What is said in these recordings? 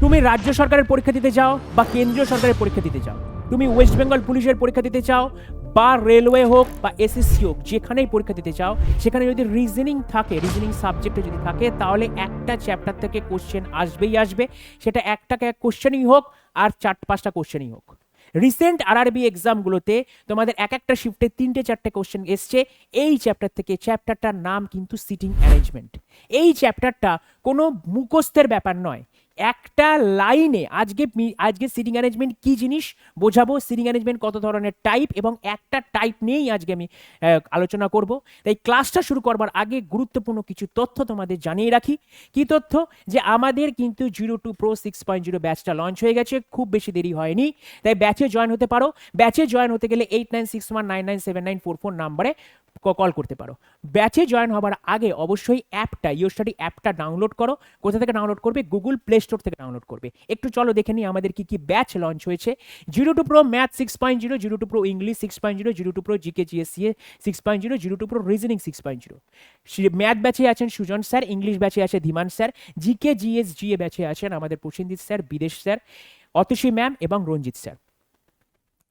তুমি রাজ্য সরকারের পরীক্ষা দিতে চাও বা কেন্দ্রীয় সরকারের পরীক্ষা দিতে চাও, তুমি ওয়েস্ট বেঙ্গল পুলিশের পরীক্ষা দিতে চাও বা রেলওয়ে হোক বা এসএসসি হোক, যেখানেই পরীক্ষা দিতে চাও সেখানে যদি রিজনিং থাকে, রিজনিং সাবজেক্টে যদি থাকে, তাহলে একটা চ্যাপ্টার থেকে কোশ্চেন আসবেই আসবে। সেটা একটা কোশ্চেনই হোক আর 4-5টা কোশ্চেনই হোক। রিসেন্ট আরআরবি এক্সামগুলোতে তোমাদের এক একটা শিফটে 3-4টে কোশ্চেন এসছে এই চ্যাপ্টার থেকে। চ্যাপ্টারটার নাম কিন্তু সিটিং অ্যারেঞ্জমেন্ট। এই চ্যাপ্টারটা কোনো মুখস্থের ব্যাপার নয়, একটা লাইনে আজকে সিটিং অ্যারেঞ্জমেন্ট কি জিনিস বোঝাবো, সিটিং অ্যারেঞ্জমেন্ট কত ধরনের টাইপ, এবং একটা টাইপ নিয়েই আজকে আমি আলোচনা করব। তাই ক্লাসটা শুরু করবার আগে গুরুত্বপূর্ণ কিছু তথ্য তোমাদের জানিয়ে রাখি। কি তথ্য? যে আমাদের কিন্তু 02 Pro 6.0 ব্যাচটা লঞ্চ হয়ে গেছে, খুব বেশি দেরি হয়নি। তাই ব্যাচে জয়েন হতে পারো। ব্যাচে জয়েন হতে গেলে 8961997944 নাম্বারে কল করতে পারো। ব্যাচে জয়েন হবার আগে অবশ্যই অ্যাপটা, ইওর স্টাডি অ্যাপটা ডাউনলোড করো। কোথা থেকে ডাউনলোড করবে? গুগল প্লে স্টোর থেকে ডাউনলোড করবে। একটু চলো দেখে নিই আমাদের কি কি ব্যাচ লঞ্চ হয়েছে। 02 Pro math 6.0, 02 Pro English 6.0, 02 Pro GK GSCA 6.0, 02 Pro reasoning 6.0। Math ব্যাচে আছেন সুজন স্যার, ইংলিশ ব্যাচে আছে Dhiman sir, GK GS GA ব্যাচে আছেন আমাদের Prosenjit sir, Bidesh sir, Atasi ma'am এবং রঞ্জিত স্যার।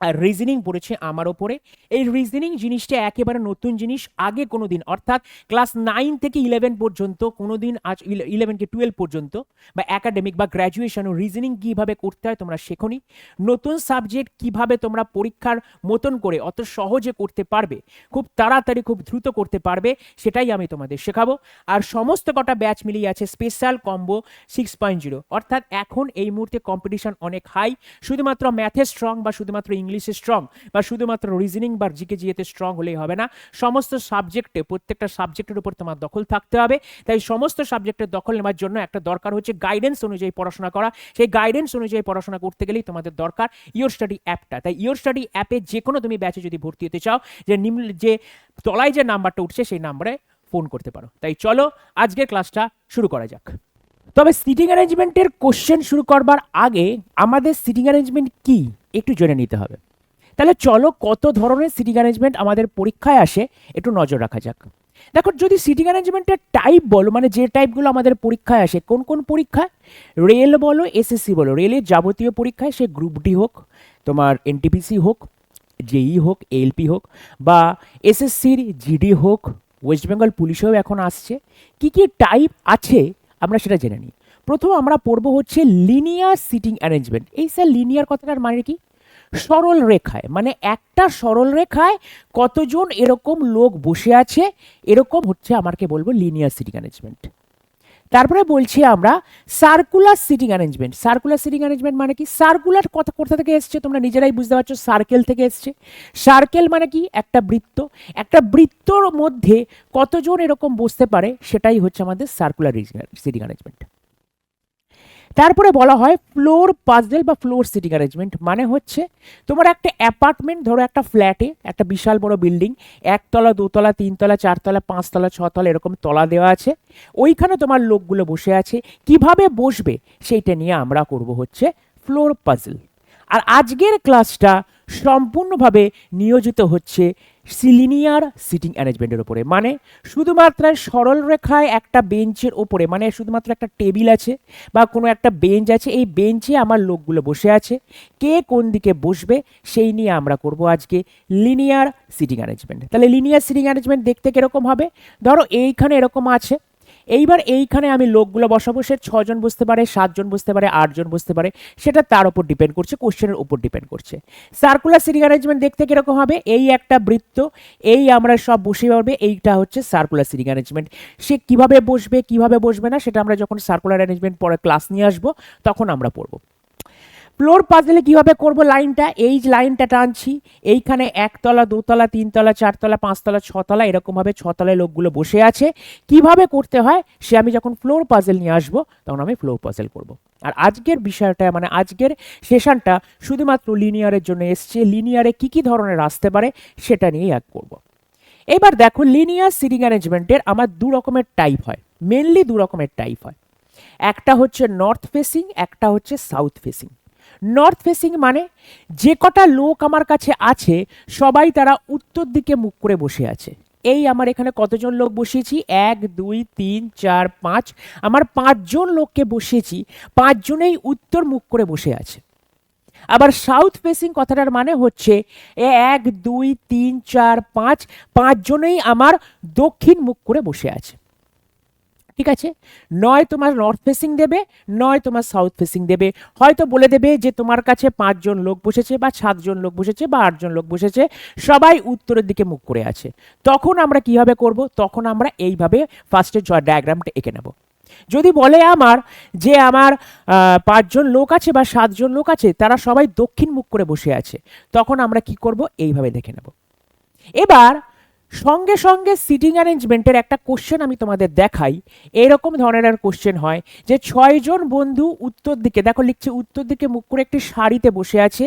আর রিজনিং পড়েছে আমার ওপরে। এই রিজনিং জিনিসটা একেবারে নতুন জিনিস, আগে কোনো দিন অর্থাৎ ক্লাস 9 থেকে 11 পর্যন্ত কোনো দিন, আজ 11 কে 12 পর্যন্ত বা একাডেমিক বা গ্র্যাজুয়েশনও রিজনিং কীভাবে করতে হয় তোমরা শেখোনি। নতুন সাবজেক্ট কিভাবে তোমরা পরীক্ষার মতন করে অত সহজে করতে পারবে, খুব তাড়াতাড়ি খুব দ্রুত করতে পারবে, সেটাই আমি তোমাদের শেখাবো। আর সমস্ত কটা ব্যাচ মিলিয়ে আছে স্পেশাল কম্বো 6.0, অর্থাৎ এখন এই মুহূর্তে কম্পিটিশন অনেক হাই। শুধুমাত্র ম্যাথে স্ট্রং বা শুধুমাত্র ইংলিশে স্ট্রং বা শুধুমাত্র রিজনিং বা জিকে জিএতে স্ট্রং হলেই হবে না, সমস্ত সাবজেক্টে, প্রত্যেকটা সাবজেক্টের উপর তোমার দখল থাকতে হবে। তাই সমস্ত সাবজেক্টের দখল নেওয়ার জন্য একটা দরকার হচ্ছে গাইডেন্স অনুযায়ী পড়াশোনা করা। সেই গাইডেন্স অনুযায়ী পড়াশোনা করতে গেলেই তোমাদের দরকার ইওর স্টাডি অ্যাপটা। তাই ইওর স্টাডি অ্যাপে যে কোনো তুমি ব্যাচে যদি ভর্তি হতে চাও, যে তলায় যে নাম্বারটা উঠছে সেই নাম্বারে ফোন করতে পারো। তাই চলো আজকের ক্লাসটা শুরু করা যাক। তবে সিটিং অ্যারেঞ্জমেন্টের কোশ্চেন শুরু করবার আগে আমাদের সিটিং অ্যারেঞ্জমেন্ট কি একটু জেনে নিতে হবে। তাহলে চলো কত ধরনের সিটিং অ্যারেঞ্জমেন্ট আমাদের পরীক্ষায় আসে একটু নজর রাখা যাক। দেখো, যদি সিটিং অ্যারেঞ্জমেন্টের টাইপ বলো, মানে যে টাইপগুলো আমাদের পরীক্ষায় আসে, কোন কোন পরীক্ষায়? রেল বলো, এসএসসি বলো, রেলের যাবতীয় পরীক্ষায়, সে গ্রুপ ডি হোক, তোমার এনটিপিসি হোক, জেই হোক, এএলপি হোক, বা এসএসসির জিডি হোক, ওয়েস্ট বেঙ্গল পুলিশেও এখন আসছে। কি কি টাইপ আছে আমরা সেটা জেনে নিই। প্রথম আমরা পড়বো হচ্ছে লিনিয়ার সিটিং অ্যারেঞ্জমেন্ট। এই স্যার লিনিয়ার কথাটার মানে কি? সরল রেখায়, মানে একটা সরল রেখায় কতজন এরকম লোক বসে আছে, এরকম হচ্ছে আমাকে বলবো লিনিয়ার সিটিং অ্যারেঞ্জমেন্ট। তারপরে বলছি আমরা circular seating arrangement. Circular seating arrangement মানে কি? সার্কুলার কথা কোথা থেকে এসছে তোমরা নিজেরাই বুঝতে পারছো, সার্কেল থেকে এসছে। সার্কেল মানে কি? একটা বৃত্ত। একটা বৃত্তর মধ্যে কতজন এরকম বসতে পারে, সেটাই হচ্ছে আমাদের সার্কুলার সিটিং অ্যারেঞ্জমেন্ট। তারপরে বলা হয় ফ্লোর পাজল বা ফ্লোর সিটিং অ্যারেঞ্জমেন্ট, মানে হচ্ছে তোমার একটা অ্যাপার্টমেন্ট, ধরো একটা ফ্ল্যাটে, একটা বিশাল বড় বিল্ডিং, 1তলা 2তলা 3তলা 4তলা 5তলা 6তলা এরকম তলা দেওয়া আছে, ওইখানে তোমার লোকগুলো বসে আছে, কিভাবে বসবে সেইটা নিয়ে আমরা করব হচ্ছে ফ্লোর পাজল। আর আজকের ক্লাসটা সম্পূর্ণভাবে নিয়োজিত হচ্ছে লিনিয়ার সিটিং অ্যারেঞ্জমেন্টের উপরে, মানে শুধুমাত্র সরল রেখায় একটা বেঞ্চের ওপরে, মানে শুধুমাত্র একটা টেবিল আছে বা কোনো একটা বেঞ্চ আছে, এই বেঞ্চে আমার লোকগুলো বসে আছে, কে কোন দিকে বসবে সেই নিয়ে আমরা করব আজকে লিনিয়ার সিটিং অ্যারেঞ্জমেন্ট। তাহলে লিনিয়ার সিটিং অ্যারেঞ্জমেন্ট দেখতে কিরকম হবে? ধরো এইখানে এরকম আছে, এইবার এইখানে আমি লোকগুলো বসাবো, সে 6জন বসতে পারে, 7জন বসতে পারে, 8জন বসতে পারে, সেটা তার উপর ডিপেন্ড করছে, কোশ্চেনের উপর ডিপেন্ড করছে। সার্কুলার সিটিং অ্যারেঞ্জমেন্ট দেখতে কিরকম হবে? এই একটা বৃত্ত, এই আমরা সব বসে পারবে, এইটা হচ্ছে সার্কুলার সিটিং অ্যারেঞ্জমেন্ট। সে কিভাবে বসবে কিভাবে বসবে না সেটা আমরা যখন সার্কুলার অ্যারেঞ্জমেন্ট পরে ক্লাস নিয়ে আসবো তখন আমরা পড়বো। ফ্লোর পাজলে কিভাবে করব? লাইনটা, এই লাইনটা টানছি, এইখানে 1তলা 2তলা 3তলা 4তলা 5তলা 6তলা এরকমভাবে 6তলায় লোকগুলো বসে আছে, কিভাবে করতে হয় সে আমি যখন ফ্লোর পাজল নিয়ে আসবো তখন আমি ফ্লোর পাজল করব। আর আজকের বিষয়টা, মানে আজকের সেশনটা শুধুমাত্র লিনিয়ারের জন্য এসছে, লিনিয়ারে কি কি ধরনের আসতে পারে সেটা নিয়েই এক করব। এবার দেখো, লিনিয়ার সিটিং অ্যারেঞ্জমেন্টের আমার 2 রকমের টাইপ হয়, মেনলি 2 রকমের টাইপ হয়। একটা হচ্ছে নর্থ ফেসিং, একটা হচ্ছে সাউথ ফেসিং। নর্থ ফেসিং মানে যে কটা লোক আমার কাছে আছে সবাই তারা উত্তর দিকে মুখ করে বসে আছে, এই আমার এখানে কতজন লোক বসিয়েছি, 1 2 3 4 5, আমার 5 জন লোককে বসিয়েছি, 5 জনেই উত্তর মুখ করে বসে আছে। আবার সাউথ ফেসিং কথাটার মানে হচ্ছে 1 2 3 4 5, 5 জনেই আমার দক্ষিণ মুখ করে বসে আছে। ঠিক আছে, নয় তোমার নর্থ ফেসিং দেবে, নয় তোমার সাউথ ফেসিং দেবে, হয়তো বলে দেবে যে তোমার কাছে 5 জন লোক বসেছে বা 7 জন লোক বসেছে বা 8 জন লোক বসেছে, সবাই উত্তরের দিকে মুখ করে আছে। তখন আমরা কিভাবে করব, তখন আমরা এইভাবে ফার্স্টে ডায়াগ্রামটা এঁকে নেব। যদি বলে আমার যে আমার 5 জন লোক আছে বা 7 জন লোক আছে, তারা সবাই দক্ষিণ মুখ করে বসে আছে, তখন আমরা কি করব, এইভাবে দেখে নেব। এবার সঙ্গে সঙ্গে সিটিং অ্যারেঞ্জমেন্টের একটা কোশ্চেন আমি তোমাদের দেখাই। এরকম ধরনের কোশ্চেন হয় যে 6 জন বন্ধু উত্তর দিকে, দেখো লিখছে উত্তর দিকে মুখ করে একটি সারিতে বসে আছে,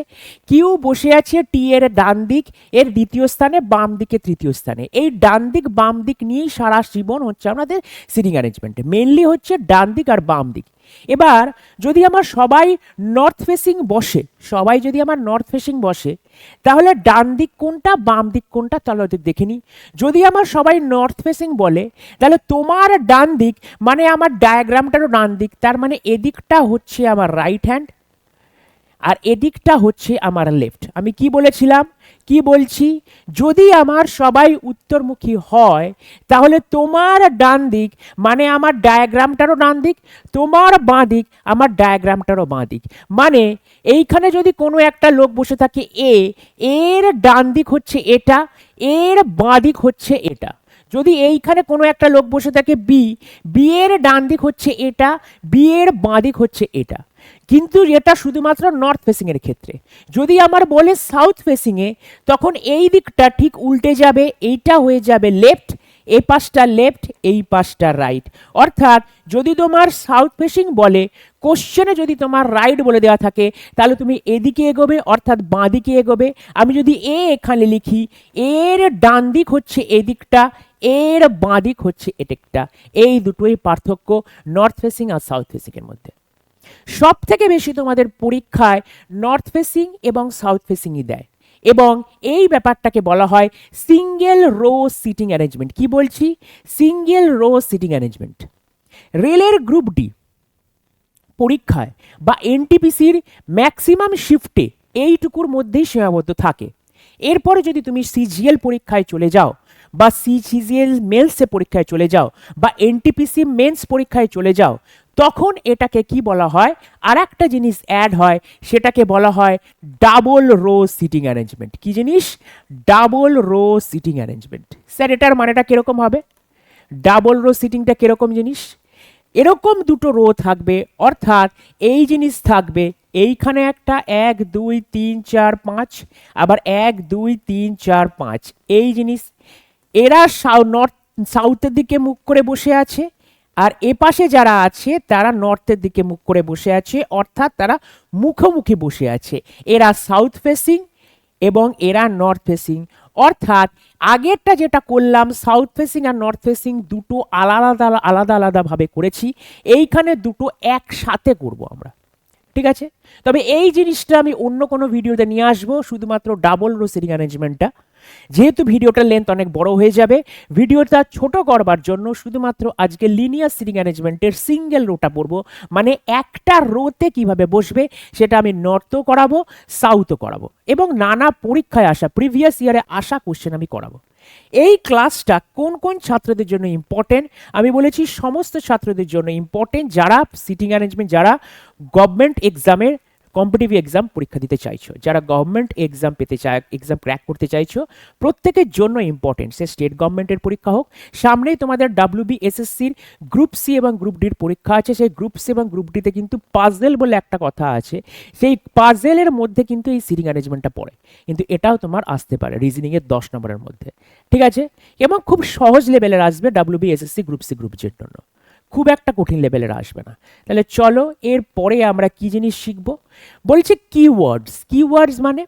কিউ বসে আছে টি এর ডান দিক এর দ্বিতীয় স্থানে, বাম দিকে তৃতীয় স্থানে। এই ডান দিক বাম দিক নিয়েই সারা জীবন হচ্ছে আমাদের সিটিং অ্যারেঞ্জমেন্টে, মেনলি হচ্ছে ডান দিক আর বাম দিক। এবার যদি আমার সবাই নর্থ ফেসিং বসে, সবাই যদি আমার নর্থ ফেসিং বসে, তাহলে ডান দিক কোনটা বাম দিক কোনটা, তাহলে দেখে নিই। যদি আমার সবাই নর্থ ফেসিং বলে, তাহলে তোমার ডান দিক মানে আমার ডায়াগ্রামটারও ডান দিক, তার মানে এদিকটা হচ্ছে আমার রাইট হ্যান্ড আর এদিকটা হচ্ছে আমার লেফট। আমি কি বলেছিলাম, কি বলছি, যদি আমার সবাই উত্তরমুখী হয়, তাহলে তোমার ডান দিক মানে আমার ডায়াগ্রামটারও ডান দিক, তোমার বাঁ দিক আমার ডায়াগ্রামটারও বাঁ দিক। মানে এইখানে যদি কোনো একটা লোক বসে থাকে এ, এর ডান দিক হচ্ছে এটা, এর বাঁ দিক হচ্ছে এটা। যদি এইখানে কোনো একটা লোক বসে থাকে বি, বি এর ডান দিক হচ্ছে এটা, বি এর বাঁ দিক হচ্ছে এটা। কিন্তু এটা শুধুমাত্র নর্থ ফেসিং এর ক্ষেত্রে। যদি আমার বলে সাউথ ফেসিং এ, তখন এই দিকটা ঠিক উল্টে যাবে, এইটা হয়ে যাবে লেফট, এই পাশটা লেফট, এই পাশটা রাইট। অর্থাৎ যদি তোমার সাউথ ফেসিং বলে, কোশ্চেনে যদি তোমার রাইট বলে দেওয়া থাকে, তাহলে তুমি এদিকে এগোবে, অর্থাৎ বাঁ দিকে এগোবে। আমি যদি এখানে লিখি, এর ডান দিক হচ্ছে এদিকটা, এর বাঁ দিক হচ্ছে এদিকটা। এই দুটোই পার্থক্য নর্থ ফেসিং আর সাউথ ফেসিং এর মধ্যে। সব থেকে বেশি তোমাদের পরীক্ষায় নর্থ ফেসিং এবং সাউথ ফেসিংই দেয়, এবং এই ব্যাপারটাকে বলা হয় সিঙ্গেল রো সিটিং অ্যারেঞ্জমেন্ট। কি বলছি, সিঙ্গেল রো সিটিং অ্যারেঞ্জমেন্ট। রেলের গ্রুপ ডি পরীক্ষায় বা এনটিপিসির ম্যাক্সিমাম শিফটে এইটুকুর মধ্যেই সীমাবদ্ধ থাকে। এরপরে যদি তুমি সিজিএল পরীক্ষায় চলে যাও বা সিজিএল মেলসে পরীক্ষায় চলে যাও বা এনটিপিসি মেন্স পরীক্ষায় চলে যাও, তখন এটাকে কি বলা হয়, আর একটা জিনিস অ্যাড হয়, সেটাকে বলা হয় ডাবল রো সিটিং অ্যারেঞ্জমেন্ট। কি জিনিস, double row seating arrangement. Sir এটার মানেটা কিরকম হবে, ডাবল রো সিটিংটা কিরকম জিনিস, এরকম দুটো রো থাকবে, অর্থাৎ এই জিনিস থাকবে, এইখানে একটা 1 2 3 4 5, আবার 1 2 3 4 5, এই জিনিস। এরা নর্থ সাউথের দিকে মুখ করে বসে আছে, আর এপাশে যারা আছে তারা নর্থের দিকে মুখ করে বসে আছে, অর্থাৎ তারা মুখোমুখি বসে আছে। এরা সাউথ ফেসিং এবং এরা নর্থ ফেসিং। অর্থাৎ আগেরটা যেটা করলাম, সাউথ ফেসিং আর নর্থ ফেসিং দুটো আলাদা আলাদা আলাদাভাবে করেছি, এইখানে দুটো একসাথে করব আমরা। ঠিক আছে, তবে এই জিনিসটা আমি অন্য কোনো ভিডিওতে নিয়ে আসবো, শুধুমাত্র ডাবল রো সিটিং অ্যারেঞ্জমেন্টটা। যেহেতু ভিডিওটার লেন্থ অনেক বড় হয়ে যাবে, ভিডিওটা ছোট করবার জন্য শুধুমাত্র আজকে লিনিয়ার সিটিং অ্যারেঞ্জমেন্টের সিঙ্গেল রোটা পড়বো, মানে একটা রোতে কিভাবে বসবে সেটা আমি নর্থও করাবো, সাউথও করাবো, এবং নানা পরীক্ষায় আসা প্রিভিয়াস ইয়ারে আসা কোশ্চেন আমি করাবো। এই ক্লাসটা কোন কোন ছাত্রদের জন্য ইম্পর্টেন্ট, আমি বলেছি সমস্ত ছাত্রদের জন্য ইম্পর্টেন্ট, যারা সিটিং অ্যারেঞ্জমেন্ট, যারা গভর্নমেন্ট এক্সামের কম্পিটিটিভ এক্সাম পরীক্ষা দিতে চাইছো, যারা গভর্নমেন্ট এক্সাম পেতে চায়, এক্সাম ক্র্যাক করতে চাইছো, প্রত্যেকের জন্য ইম্পর্টেন্ট। সে স্টেট গভর্নমেন্টের পরীক্ষা হোক, সামনেই তোমাদের WBSSCর গ্রুপ সি এবং গ্রুপ ডির পরীক্ষা আছে। সেই গ্রুপ সি এবং গ্রুপ ডিতে কিন্তু পাজেল বলে একটা কথা আছে, সেই পাজেলের মধ্যে কিন্তু এই সিটিং অ্যারেঞ্জমেন্টটা পড়ে, কিন্তু এটাও তোমার আসতে পারে রিজনিংয়ের 10 নম্বরের মধ্যে। ঠিক আছে, এবং খুব সহজ লেভেলের আসবে WBSSC গ্রুপ সি গ্রুপ ডির জন্য, খুব একটা কঠিন লেভেলের আসবে না। তাহলে চলো এরপরে আমরা কি জিনিস শিখবো, বলছে কিওয়ার্ডস। কিওয়ার্ডস মানে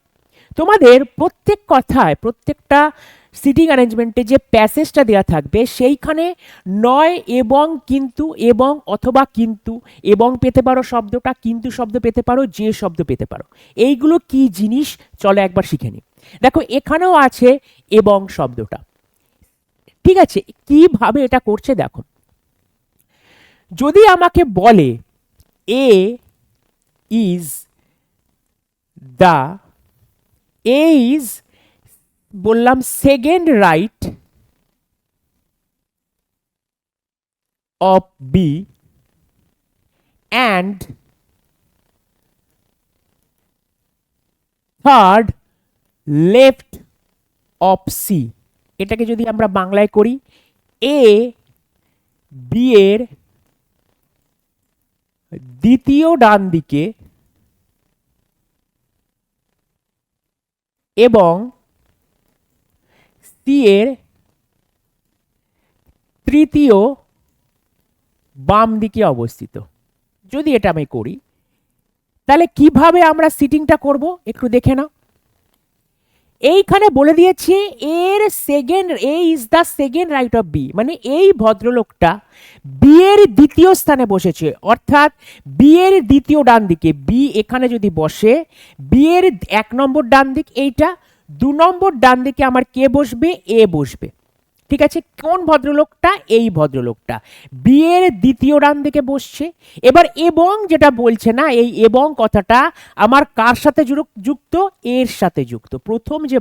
তোমাদের প্রত্যেক কথায়, প্রত্যেকটা সিটিং অ্যারেঞ্জমেন্টে যে প্যাসেজটা দেওয়া থাকবে, সেইখানে নয় এবং কিন্তু এবং অথবা কিন্তু এবং পেতে পারো শব্দটা, কিন্তু শব্দ পেতে পারো, যে শব্দ পেতে পারো। এইগুলো কি জিনিস চলো একবার শিখে নিই। দেখো এখানেও আছে এবং শব্দটা, ঠিক আছে, কিভাবে এটা করছে দেখো। যদি আমাকে বলে A is the A is বললাম second right of B and third left of C, এটাকে যদি আমরা বাংলায় করি, এ বি এর দ্বিতীয় ডান দিকে এবং সি এর তৃতীয় বাম দিকে অবস্থিত। যদি এটা আমি করি তাহলে কিভাবে আমরা সিটিংটা করব একটু দেখে নাও। এইখানে বলে দিয়েছে এর second, A is the second right of B, মানে এই ভদ্রলোকটা বি এর দ্বিতীয় স্থানে বসেছে, অর্থাৎ বি এর দ্বিতীয় ডান দিকে। বি এখানে যদি বসে, বি এর 1 নম্বর ডান দিক এইটা, 2 নম্বর ডান দিকে আমার কে বসবে, এ বসবে। ঠিক আছে, কোন ভদ্রলোকটা, এই ভদ্রলোকটা বি এর দ্বিতীয় ডান দিকে বসছে। এবার এবং যেটা বলছে না, এই এবং কথাটা আমার কার সাথে যুক্ত, এর সাথে যুক্ত, প্রথম যে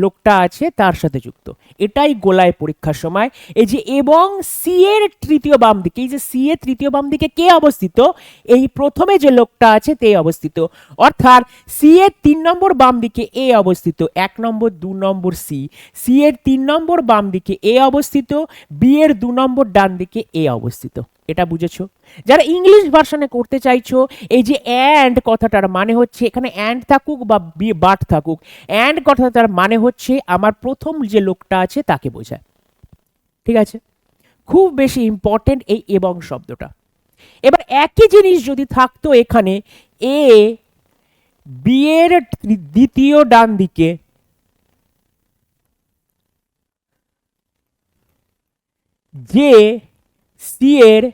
লোকটা আছে তার সাথে যুক্ত। এটাই গোলায় পরীক্ষার সময়, এই যে এবং সি এর তৃতীয় বাম দিকে, এই যে সি এর তৃতীয় বাম দিকে কে অবস্থিত, এই প্রথমে যে লোকটা আছে তে অবস্থিত, অর্থাৎ সি এর 3 নম্বর বাম দিকে এ অবস্থিত, 1 নম্বর 2 নম্বর সি, সি এর 3 নম্বর বাম দিকে এ অবস্থিত, বি এর 2 নম্বর ডান দিকে এ অবস্থিত। এটা বুঝেছো? যারা ইংলিশ ভার্সনে করতে চাইছো, এই যে অ্যান্ড কথাটার মানে হচ্ছে, এখানে অ্যান্ড থাকুক বা বাট থাকুক, অ্যান্ড কথাটার মানে হচ্ছে আমার প্রথম যে লোকটা আছে তাকে বোঝায়। ঠিক আছে, খুব বেশি ইম্পর্টেন্ট এই এবং শব্দটা। এবার একই জিনিস যদি থাকতো এখানে, এ বি এর দ্বিতীয় ডান দিকে যে সি এর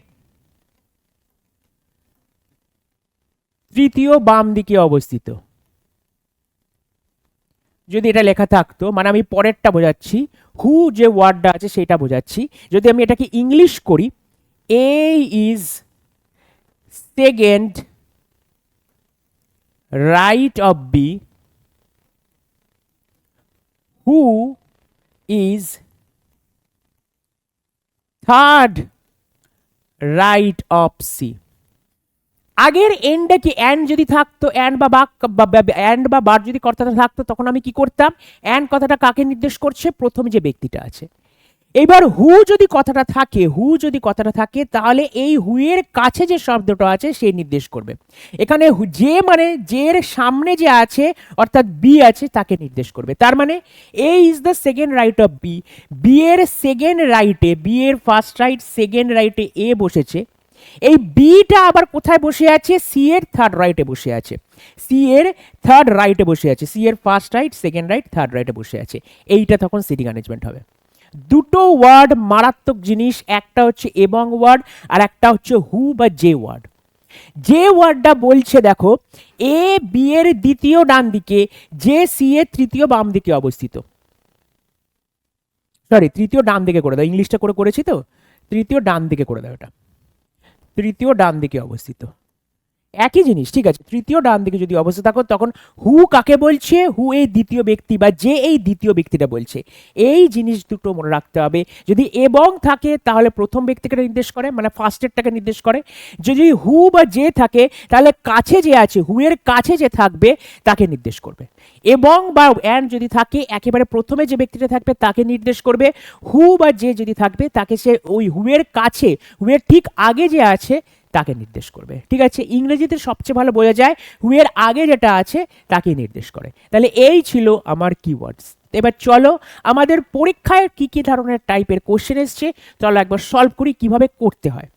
তৃতীয় বাম দিকে অবস্থিত, যদি এটা লেখা থাকতো, মানে আমি পরেরটা বোঝাচ্ছি, হু যে ওয়ার্ডটা আছে সেটা বোঝাচ্ছি। যদি আমি এটাকে ইংলিশ করি, A is second right of B, who is third right of C. আগের এন্ডে কি অ্যান্ড যদি থাকতো, অ্যান্ড বা অ্যান্ড বা বার যদি কথাটা থাকতো, তখন আমি কি করতাম, অ্যান্ড কথাটা কাকে নির্দেশ করছে, প্রথম যে ব্যক্তিটা আছে। এবার হু যদি কথাটা থাকে, হু যদি কথাটা থাকে, তাহলে এই হু এর কাছে যে শব্দটা আছে সে নির্দেশ করবে। এখানে যে মানে যে এর সামনে যে আছে অর্থাৎ বি আছে তাকে নির্দেশ করবে। তার মানে A is the second right of B, B এর সেকেন্ড রাইটে, বি এর ফার্স্ট রাইট সেকেন্ড রাইটে এ বসেছে। এই বিটা আবার কোথায় বসে আছে, সি এর থার্ড রাইটে বসে আছে, সি এর থার্ড রাইটে বসে আছে, সি এর first right second right third রাইটে বসে আছে। এইটা তখন সিটিং অ্যারেঞ্জমেন্ট হবে। দুটো ওয়ার্ড মারাত্মক জিনিস, একটা হচ্ছে এবং ওয়ার্ড আর একটা হচ্ছে হু বা যে ওয়ার্ড। যে ওয়ার্ডটা বলছে দেখো, এ বি এর দ্বিতীয় ডান দিকে যে সি এর তৃতীয় বাম দিকে অবস্থিত, সরি তৃতীয় ডান দিকে করে দাও, ইংলিশটা করেছি তো, তৃতীয় ডান দিকে করে দাও, এটা তৃতীয় ডান দিকে অবস্থিত, একই জিনিস। ঠিক আছে, তৃতীয় ডান দিকে যদি অবস্থা থাকো, তখন হু কাকে বলছে, হু এই দ্বিতীয় ব্যক্তি বা যে এই দ্বিতীয় ব্যক্তিটা বলছে। এই জিনিস দুটো মনে রাখতে হবে। যদি এবং থাকে তাহলে প্রথম ব্যক্তিকে নির্দেশ করে, মানে ফার্স্টেরটাকে নির্দেশ করে। যদি হু বা যে থাকে তাহলে কাছে যে আছে, হু এর কাছে যে থাকবে তাকে নির্দেশ করবে। এবং বা অ্যান্ড যদি থাকে, একেবারে প্রথমে যে ব্যক্তিটা থাকবে তাকে নির্দেশ করবে। হু বা যে যদি থাকবে তাকে সে ওই হু এর কাছে, হু এর ঠিক আগে যে আছে তাকে নির্দেশ করবে। ঠিক আছে, ইংরেজিতে সবচেয়ে ভালো বোঝা যায় হু এর আগে যেটা আছে তাকে নির্দেশ করে। তাহলে এই ছিল আমার কিওয়ার্ডস। এবার চলো আমাদের পরীক্ষায় কি কি ধরনের টাইপের কোশ্চেন এসছে চলো একবার সলভ করি কিভাবে করতে হয়।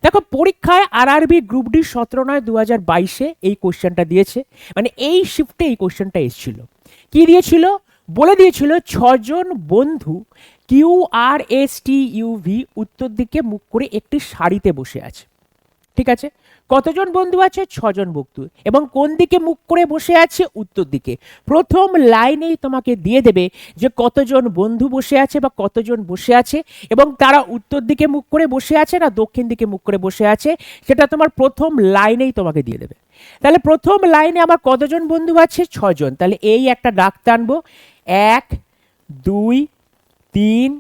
দেখো, পরীক্ষায় আরআরবি গ্রুপ ডি 17/9/2022 এই কোশ্চেনটা দিয়েছে, মানে এই শিফটে এই কোশ্চেনটা এসেছিল। কি দিয়েছিল, বলে দিয়েছিল 6 জন বন্ধু QRSTUV উত্তর দিকে মুখ করে একটি সারিতে বসে আছে। ঠিক আছে, কতজন বন্ধু আছে? 6জন বন্ধু। এবং কোন দিকে মুখ করে বসে আছে? উত্তর দিকে। প্রথম লাইনেই তোমাকে দিয়ে দেবে যে কতজন বন্ধু বসে আছে বা কতজন বসে আছে, এবং তারা উত্তর দিকে মুখ করে বসে আছে না দক্ষিণ দিকে মুখ করে বসে আছে, সেটা তোমার প্রথম লাইনেই তোমাকে দিয়ে দেবে। তাহলে প্রথম লাইনে আমার কতজন বন্ধু আছে? 6জন। তাহলে এই একটা দাগ টানবো, 1 2 3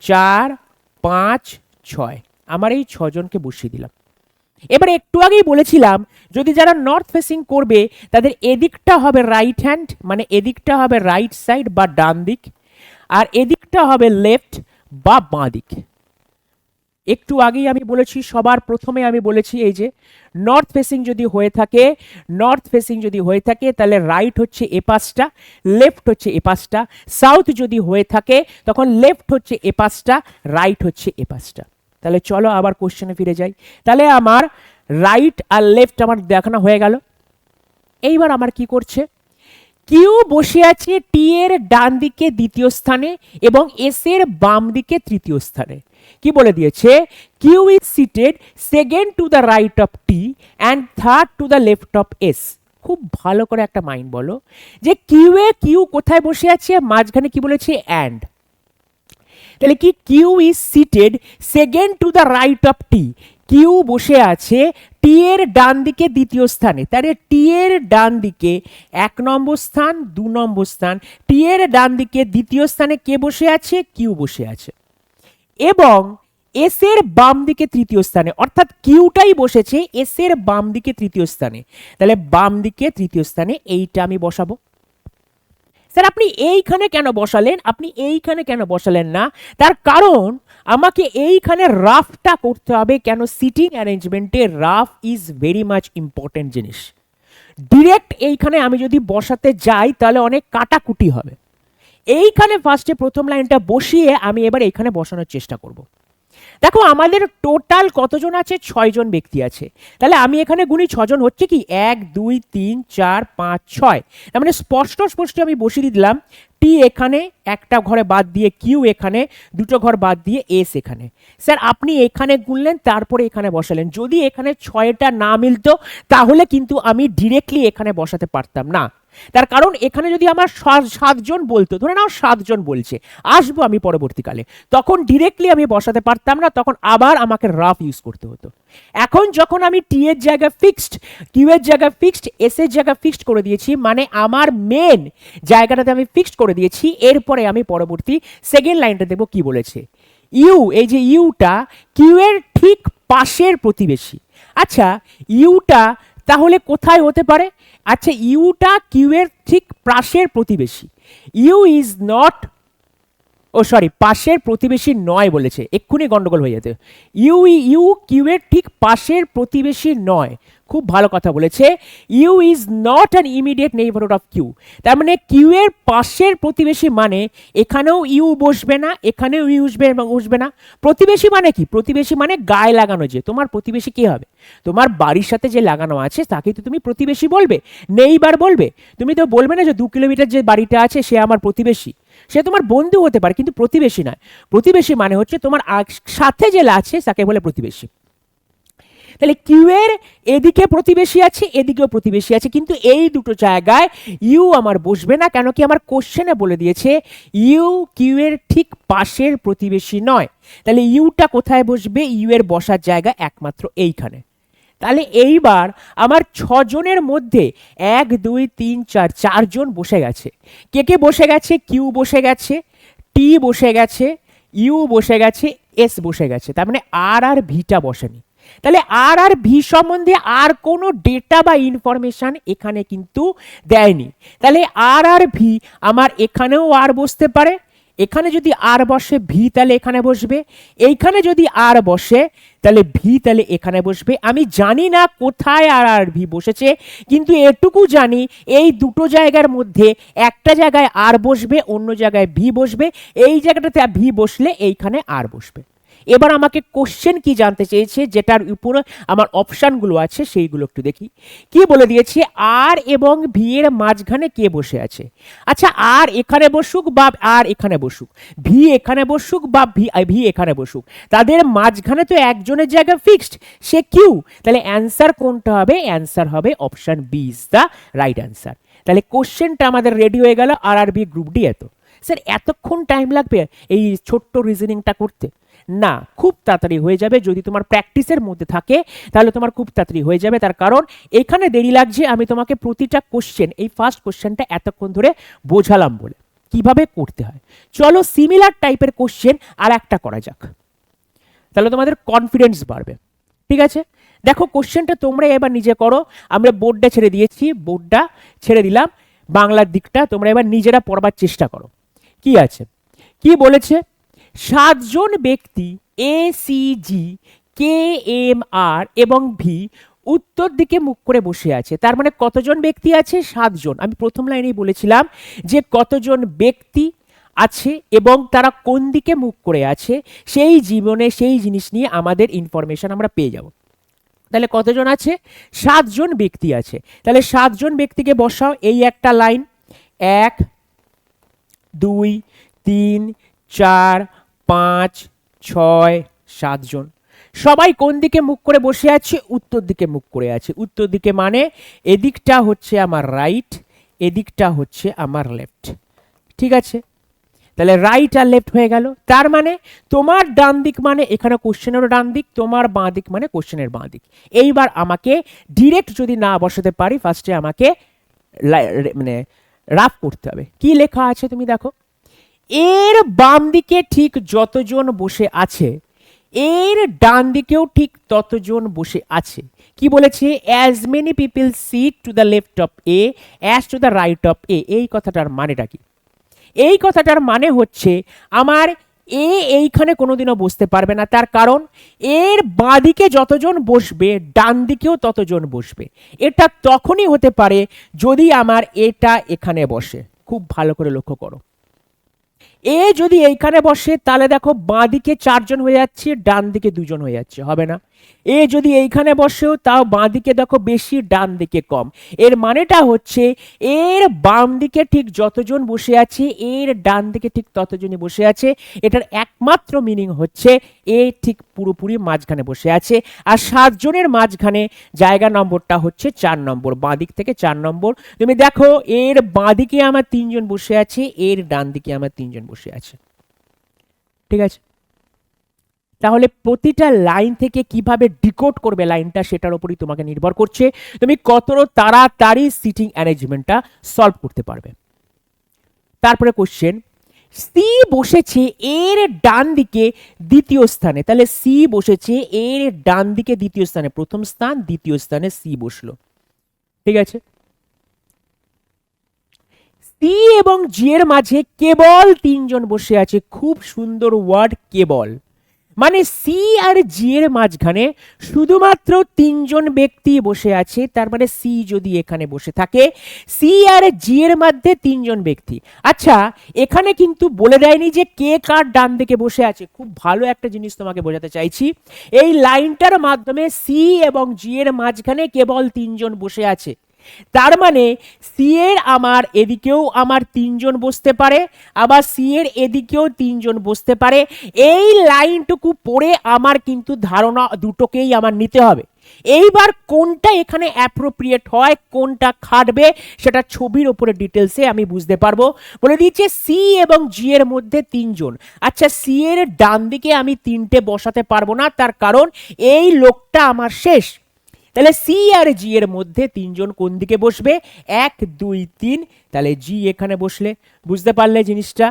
4 5 6, আমার এই 6জনকে বসিয়ে দিলাম। এবার একটু আগেই বলেছিলাম যদি যারা নর্থ ফেসিং করবে তাদের এদিকটা হবে রাইট হ্যান্ড, মানে এদিকটা হবে রাইট সাইড বা ডান দিক, আর এদিকটা হবে লেফট বা বাঁ দিক। একটু আগেই আমি বলেছি, সবার প্রথমে আমি বলেছি এই যে নর্থ ফেসিং যদি হয়ে থাকে, নর্থ ফেসিং যদি হয়ে থাকে তাহলে রাইট হচ্ছে এ পাশটা, লেফট হচ্ছে এ পাশটা। সাউথ যদি হয়ে থাকে তখন লেফট হচ্ছে এ পাশটা, রাইট হচ্ছে এ পাশটা। তাহলে চলো আবার কোশ্চেনে ফিরে যাই। তাহলে আমার রাইট আর লেফট আমার দেখানো হয়ে গেল। এইবার আমার কি করছে, কিউ বসে আছে টি এর ডান দিকে দ্বিতীয় স্থানে এবং এস এর বাম দিকে তৃতীয় স্থানে। কি বলে দিয়েছে, Q is seated second to the right of T and third to the left of S. খুব ভালো করে একটা মাইন্ড বলো যে কিউ কোথায় বসে আছে, মাঝখানে কি বলেছে অ্যান্ড। তাহলে কি Q is seated second to the right of T, Q বসে আছে টি এর ডান দিকে দ্বিতীয় স্থানে। তাহলে টি এর ডান দিকে 1 নম্বর স্থান, 2 নম্বর স্থান, টি এর ডান দিকে দ্বিতীয় স্থানে কে বসে আছে? কিউ বসে আছে। এবং এস এর বাম দিকে তৃতীয় স্থানে, অর্থাৎ কিউটাই বসেছে এস এর বাম দিকে তৃতীয় স্থানে। তাহলে বাম দিকে তৃতীয় স্থানে এইটা আমি বসাবো। স্যার আপনি এইখানে কেন বসালেন, আপনি এইখানে কেন বসালেন না? তার কারণ আমাকে এইখানে রাফটা করতে হবে। কেন? সিটিং অ্যারেঞ্জমেন্টে rough is very much important জিনিস। ডিরেক্ট এইখানে আমি যদি বসাতে যাই তাহলে অনেক কাটাকুটি হবে। এইখানে ফার্স্টে প্রথম লাইনটা বসিয়ে আমি এবার এইখানে বসানোর চেষ্টা করব। দেখো আমাদের টোটাল কতজন আছে? 6জন ব্যক্তি আছে। তাহলে আমি এখানে গুনি 6জন হচ্ছে কি 1 2 3 4 5 6। তার মানে স্পষ্ট আমি বসিয়ে দিলাম টি এখানে একটা ঘরে বাদ দিয়ে, কিউ এখানে, দুটো ঘর বাদ দিয়ে এস এখানে। স্যার আপনি এখানে গুনলেন তারপরে এখানে বসালেন, যদি এখানে 6টা না মিলতো তাহলে কিন্তু আমি ডিরেক্টলি এখানে বসাতে পারতাম না। তার কারণ এখানে যদি আমার 7জন বলতো, ধরে নাও 7জন বলছে, আসবো আমি পরবর্তীকালে, তখন ডিরেক্টলি আমি বসাতে পারতাম না, তখন আবার আমাকে রাফ ইউজ করতে হতো। এখন যখন আমি টি এর জায়গায় ফিক্সড, কিউ এর জায়গায় ফিক্সড, এস এর জায়গায় ফিক্সড করে দিয়েছি, মানে আমার মেন জায়গাটাতে আমি ফিক্সড করে দিয়েছি, এরপরে আমি পরবর্তী সেকেন্ড লাইনটা দেবো কি বলেছে। ইউ, এই যে ইউটা কিউ এর ঠিক পাশের প্রতিবেশী। আচ্ছা ইউটা তাহলে কোথায় হতে পারে? আচ্ছা ইউটা কিউ এর ঠিক পাশের প্রতিবেশী। U is not, oh sorry, পাশের প্রতিবেশী নয় বলেছে, এক্ষুনি গন্ডগোল হয়ে যেতে। ইউ কিউ এর ঠিক পাশের প্রতিবেশী নয়। খুব ভালো কথা বলেছে, U is not an immediate neighbourhood of Q. তার মানে কিউ এর পাশের প্রতিবেশী মানে এখানেও ইউ বসবে না, এখানেও ইউ বসবে না। প্রতিবেশী মানে কি? প্রতিবেশী মানে গায়ে লাগানো। যে তোমার প্রতিবেশী কি হবে? তোমার বাড়ির সাথে যে লাগানো আছে তাকেই তো তুমি প্রতিবেশী বলবে, নেইবার বলবে। তুমি তো বলবে না যে 2 কিলোমিটার যে বাড়িটা আছে সে আমার প্রতিবেশী। সে তোমার বন্ধু হতে পারে কিন্তু প্রতিবেশী নয়। প্রতিবেশী মানে হচ্ছে তোমার সাথে যে আছে তাকে বলে প্রতিবেশী। তাহলে কিউ এর এদিকে প্রতিবেশী আছে, এদিকেও প্রতিবেশী আছে, কিন্তু এই দুটো জায়গায় ইউ আমার বসবে না। কেন কি? আমার কোশ্চেনে বলে দিয়েছে ইউ কিউ এর ঠিক পাশের প্রতিবেশী নয়। তাহলে ইউটা কোথায় বসবে? ইউ এর বসার জায়গা একমাত্র এইখানে। তাহলে এইবার আমার 6জনের মধ্যে 1 2 3 4 4জন বসে গেছে। কে কে বসে গেছে? কিউ বসে গেছে, টি বসে গেছে, ইউ বসে গেছে, এস বসে গেছে। তার মানে আর ভিটা বসেনি। তাহলে আর ভি সম্বন্ধে আর কোনো ডেটা বা ইনফরমেশন এখানে কিন্তু দেয়নি। তাহলে আর ভি আমার এখানেও আর বসতে পারে, এখানে যদি আর বসে ভি তাহলে এখানে বসবে, এইখানে যদি আর বসে তাহলে ভি তাহলে এখানে বসবে। আমি জানি না কোথায় আর ভি বসেছে, কিন্তু এটুকু জানি এই দুটো জায়গার মধ্যে একটা জায়গায় আর বসবে, অন্য জায়গায় ভি বসবে, এই জায়গাটাতে ভি বসলে এইখানে আর বসবে। এবার আমাকে কোশ্চেন কি জানতে চেয়েছে, যেটার উপরে আমার অপশানগুলো আছে সেইগুলো একটু দেখি। কি বলে দিয়েছে, আর এবং ভি এর মাঝখানে কে বসে আছে। আচ্ছা, আর এখানে বসুক বা আর এখানে বসুক, ভি এখানে বসুক বা ভি এখানে বসুক, তাদের মাঝখানে তো একজনের জায়গা ফিক্সড, সে কিউ। তাহলে অ্যান্সার কোনটা হবে, অ্যান্সার হবে option B is the right answer. তাহলে কোশ্চেনটা আমাদের রেডি হয়ে গেল R R B group D. এত স্যার এতক্ষণ টাইম লাগবে এই ছোট্ট রিজনিংটা করতে? না, খুব তাড়াতাড়ি হয়ে যাবে যদি তোমার প্র্যাকটিসের মধ্যে থাকে, তাহলে তোমার খুব তাড়াতাড়ি হয়ে যাবে। তার কারণ এখানে দেরি লাগছে, আমি তোমাকে প্রতিটা কোশ্চেন, এই ফার্স্ট কোশ্চেনটা এতক্ষণ ধরে বোঝালাম বলে কিভাবে করতে হয়। চলো সিমিলার টাইপের কোশ্চেন আর একটা করা যাক, তাহলে তোমাদের কনফিডেন্স বাড়বে। ঠিক আছে, দেখো কোশ্চেনটা তোমরা এবার নিজে করো, আমরা বোর্ডটা ছেড়ে দিয়েছি, বোর্ডটা ছেড়ে দিলাম, বাংলার দিকটা তোমরা এবার নিজেরা পড়বার চেষ্টা করো। কি আছে, কি বলেছে, 7 জন ব্যক্তি A C G K M R এবং ভি উত্তর দিকে মুখ করে বসে আছে। তার মানে কতজন ব্যক্তি আছে, 7 জন। আমি প্রথম লাইনেই বলেছিলাম যে কতজন ব্যক্তি আছে এবং তারা কোন দিকে মুখ করে আছে, সেই জীবনে সেই জিনিস নিয়ে আমাদের ইনফরমেশন আমরা পেয়ে যাব। তাহলে কতজন আছে, 7 জন ব্যক্তি আছে। তাহলে 7 জন ব্যক্তিকে বসাও, এই একটা লাইন, 1 2 3 4 5 6 7 জন। সবাই কোন দিকে মুখ করে বসে আছে, উত্তর দিকে মুখ করে আছে। উত্তর দিকে মানে এদিকটা হচ্ছে আমার রাইট, এদিকটা হচ্ছে আমার লেফট। ঠিক আছে, তাহলে রাইট আর লেফট হয়ে গেল। তার মানে তোমার ডান দিক মানে এখানে কোশ্চেনেরও ডান দিক, তোমার বাঁ দিক মানে কোশ্চেনের বাঁ দিক। এইবার আমাকে ডিরেক্ট যদি না বসাতে পারি, ফার্স্টে আমাকে মানে রাফ করতে হবে। কি লেখা আছে তুমি দেখো, এর বাম দিকে ঠিক যতজন বসে আছে, এর ডান দিকেও ঠিক ততজন বসে আছে। কি বলেছে, as many people sit to the left of A as to the right of A. এই কথাটার মানেটা কি, এই কথাটার মানে হচ্ছে আমার এ এইখানে কোনোদিনও বসতে পারবে না, তার কারণ এর বাঁ দিকে যতজন বসবে ডান দিকেও ততজন বসবে। এটা তখনই হতে পারে যদি আমার এটা এখানে বসে। খুব ভালো করে লক্ষ্য করো, এ যদি এইখানে বসে তাহলে দেখো বাঁ দিকে 4 জন হয়ে যাচ্ছে, ডান দিকে 2 জন হয়ে যাচ্ছে, হবে না? এ যদি এইখানে বসেও তাও বাঁ দিকে দেখো বেশি, ডান দিকে কম। এর মানেটা হচ্ছে এর বাম দিকে ঠিক যতজন বসে আছে, এর ডান দিকে ঠিক ততজনই বসে আছে। এটার একমাত্র মিনিং হচ্ছে এ ঠিক পুরোপুরি মাঝখানে বসে আছে। আর 7 জনের মাঝখানে জায়গা নম্বরটা হচ্ছে 4 নম্বর, বাঁ দিক থেকে 4 নম্বর। তুমি দেখো এর বাঁ দিকে আমার 3 জন বসে আছে, এর ডান দিকে আমার 3 জন বসে আছে। ঠিক আছে, তাহলে প্রতিটা লাইন থেকে কিভাবে ডিকোড করবে লাইনটা, সেটার উপরই তোমাকে নির্ভর করছে তুমি কত তাড়াতাড়ি সিটিং অ্যারেঞ্জমেন্টটা সলভ করতে পারবে। তারপরে কোশ্চেন, সি বসেছে এর ডান দিকে দ্বিতীয় স্থানে। তাহলে সি বসেছে এর ডান দিকে দ্বিতীয় স্থানে, প্রথম স্থান দ্বিতীয় স্থানে সি বসলো। ঠিক আছে, সি এবং জি এর মাঝে কেবল 3 জন বসে আছে। খুব সুন্দর ওয়ার্ড, কেবল, মানে সি আর জি এর মাঝখানে শুধুমাত্র 3 জন ব্যক্তি বসে আছে। তার মানে সি যদি এখানে বসে থাকে, সি আর জি এর মধ্যে 3 জন ব্যক্তি। আচ্ছা, এখানে কিন্তু বলে দেয়নি যে কে কার ডান দিকে বসে আছে। খুব ভালো একটা জিনিস তোমাকে বোঝাতে চাইছি, এই লাইনটার মাধ্যমে সি এবং জি এর মাঝখানে কেবল 3 জন বসে আছে। তার মানে সি এর আমার এদিকেও আমার 3 জন বসতে পারে, আবার সি এর এদিকেও 3 জন বসতে পারে। এই লাইনটুকু পড়ে আমার কিন্তু ধারণা দুটোকেই আমার নিতে হবে। এইবার কোনটা এখানে অ্যাপ্রোপ্রিয়েট হয়, কোনটা খাটবে, সেটা ছবির উপরে ডিটেলসে আমি বুঝতে পারবো। বলে দিয়েছে সি এবং জি এর মধ্যে 3 জন। আচ্ছা, সি এর ডান দিকে আমি 3টে বসাতে পারবো না, তার কারণ এই লোকটা আমার শেষ। তাহলে সি আর জি এর মধ্যে 3 জন কোন দিকে বসবে, 1 2 3। তাহলে জি এখানে বসলে, বুঝতে পারলে জিনিসটা?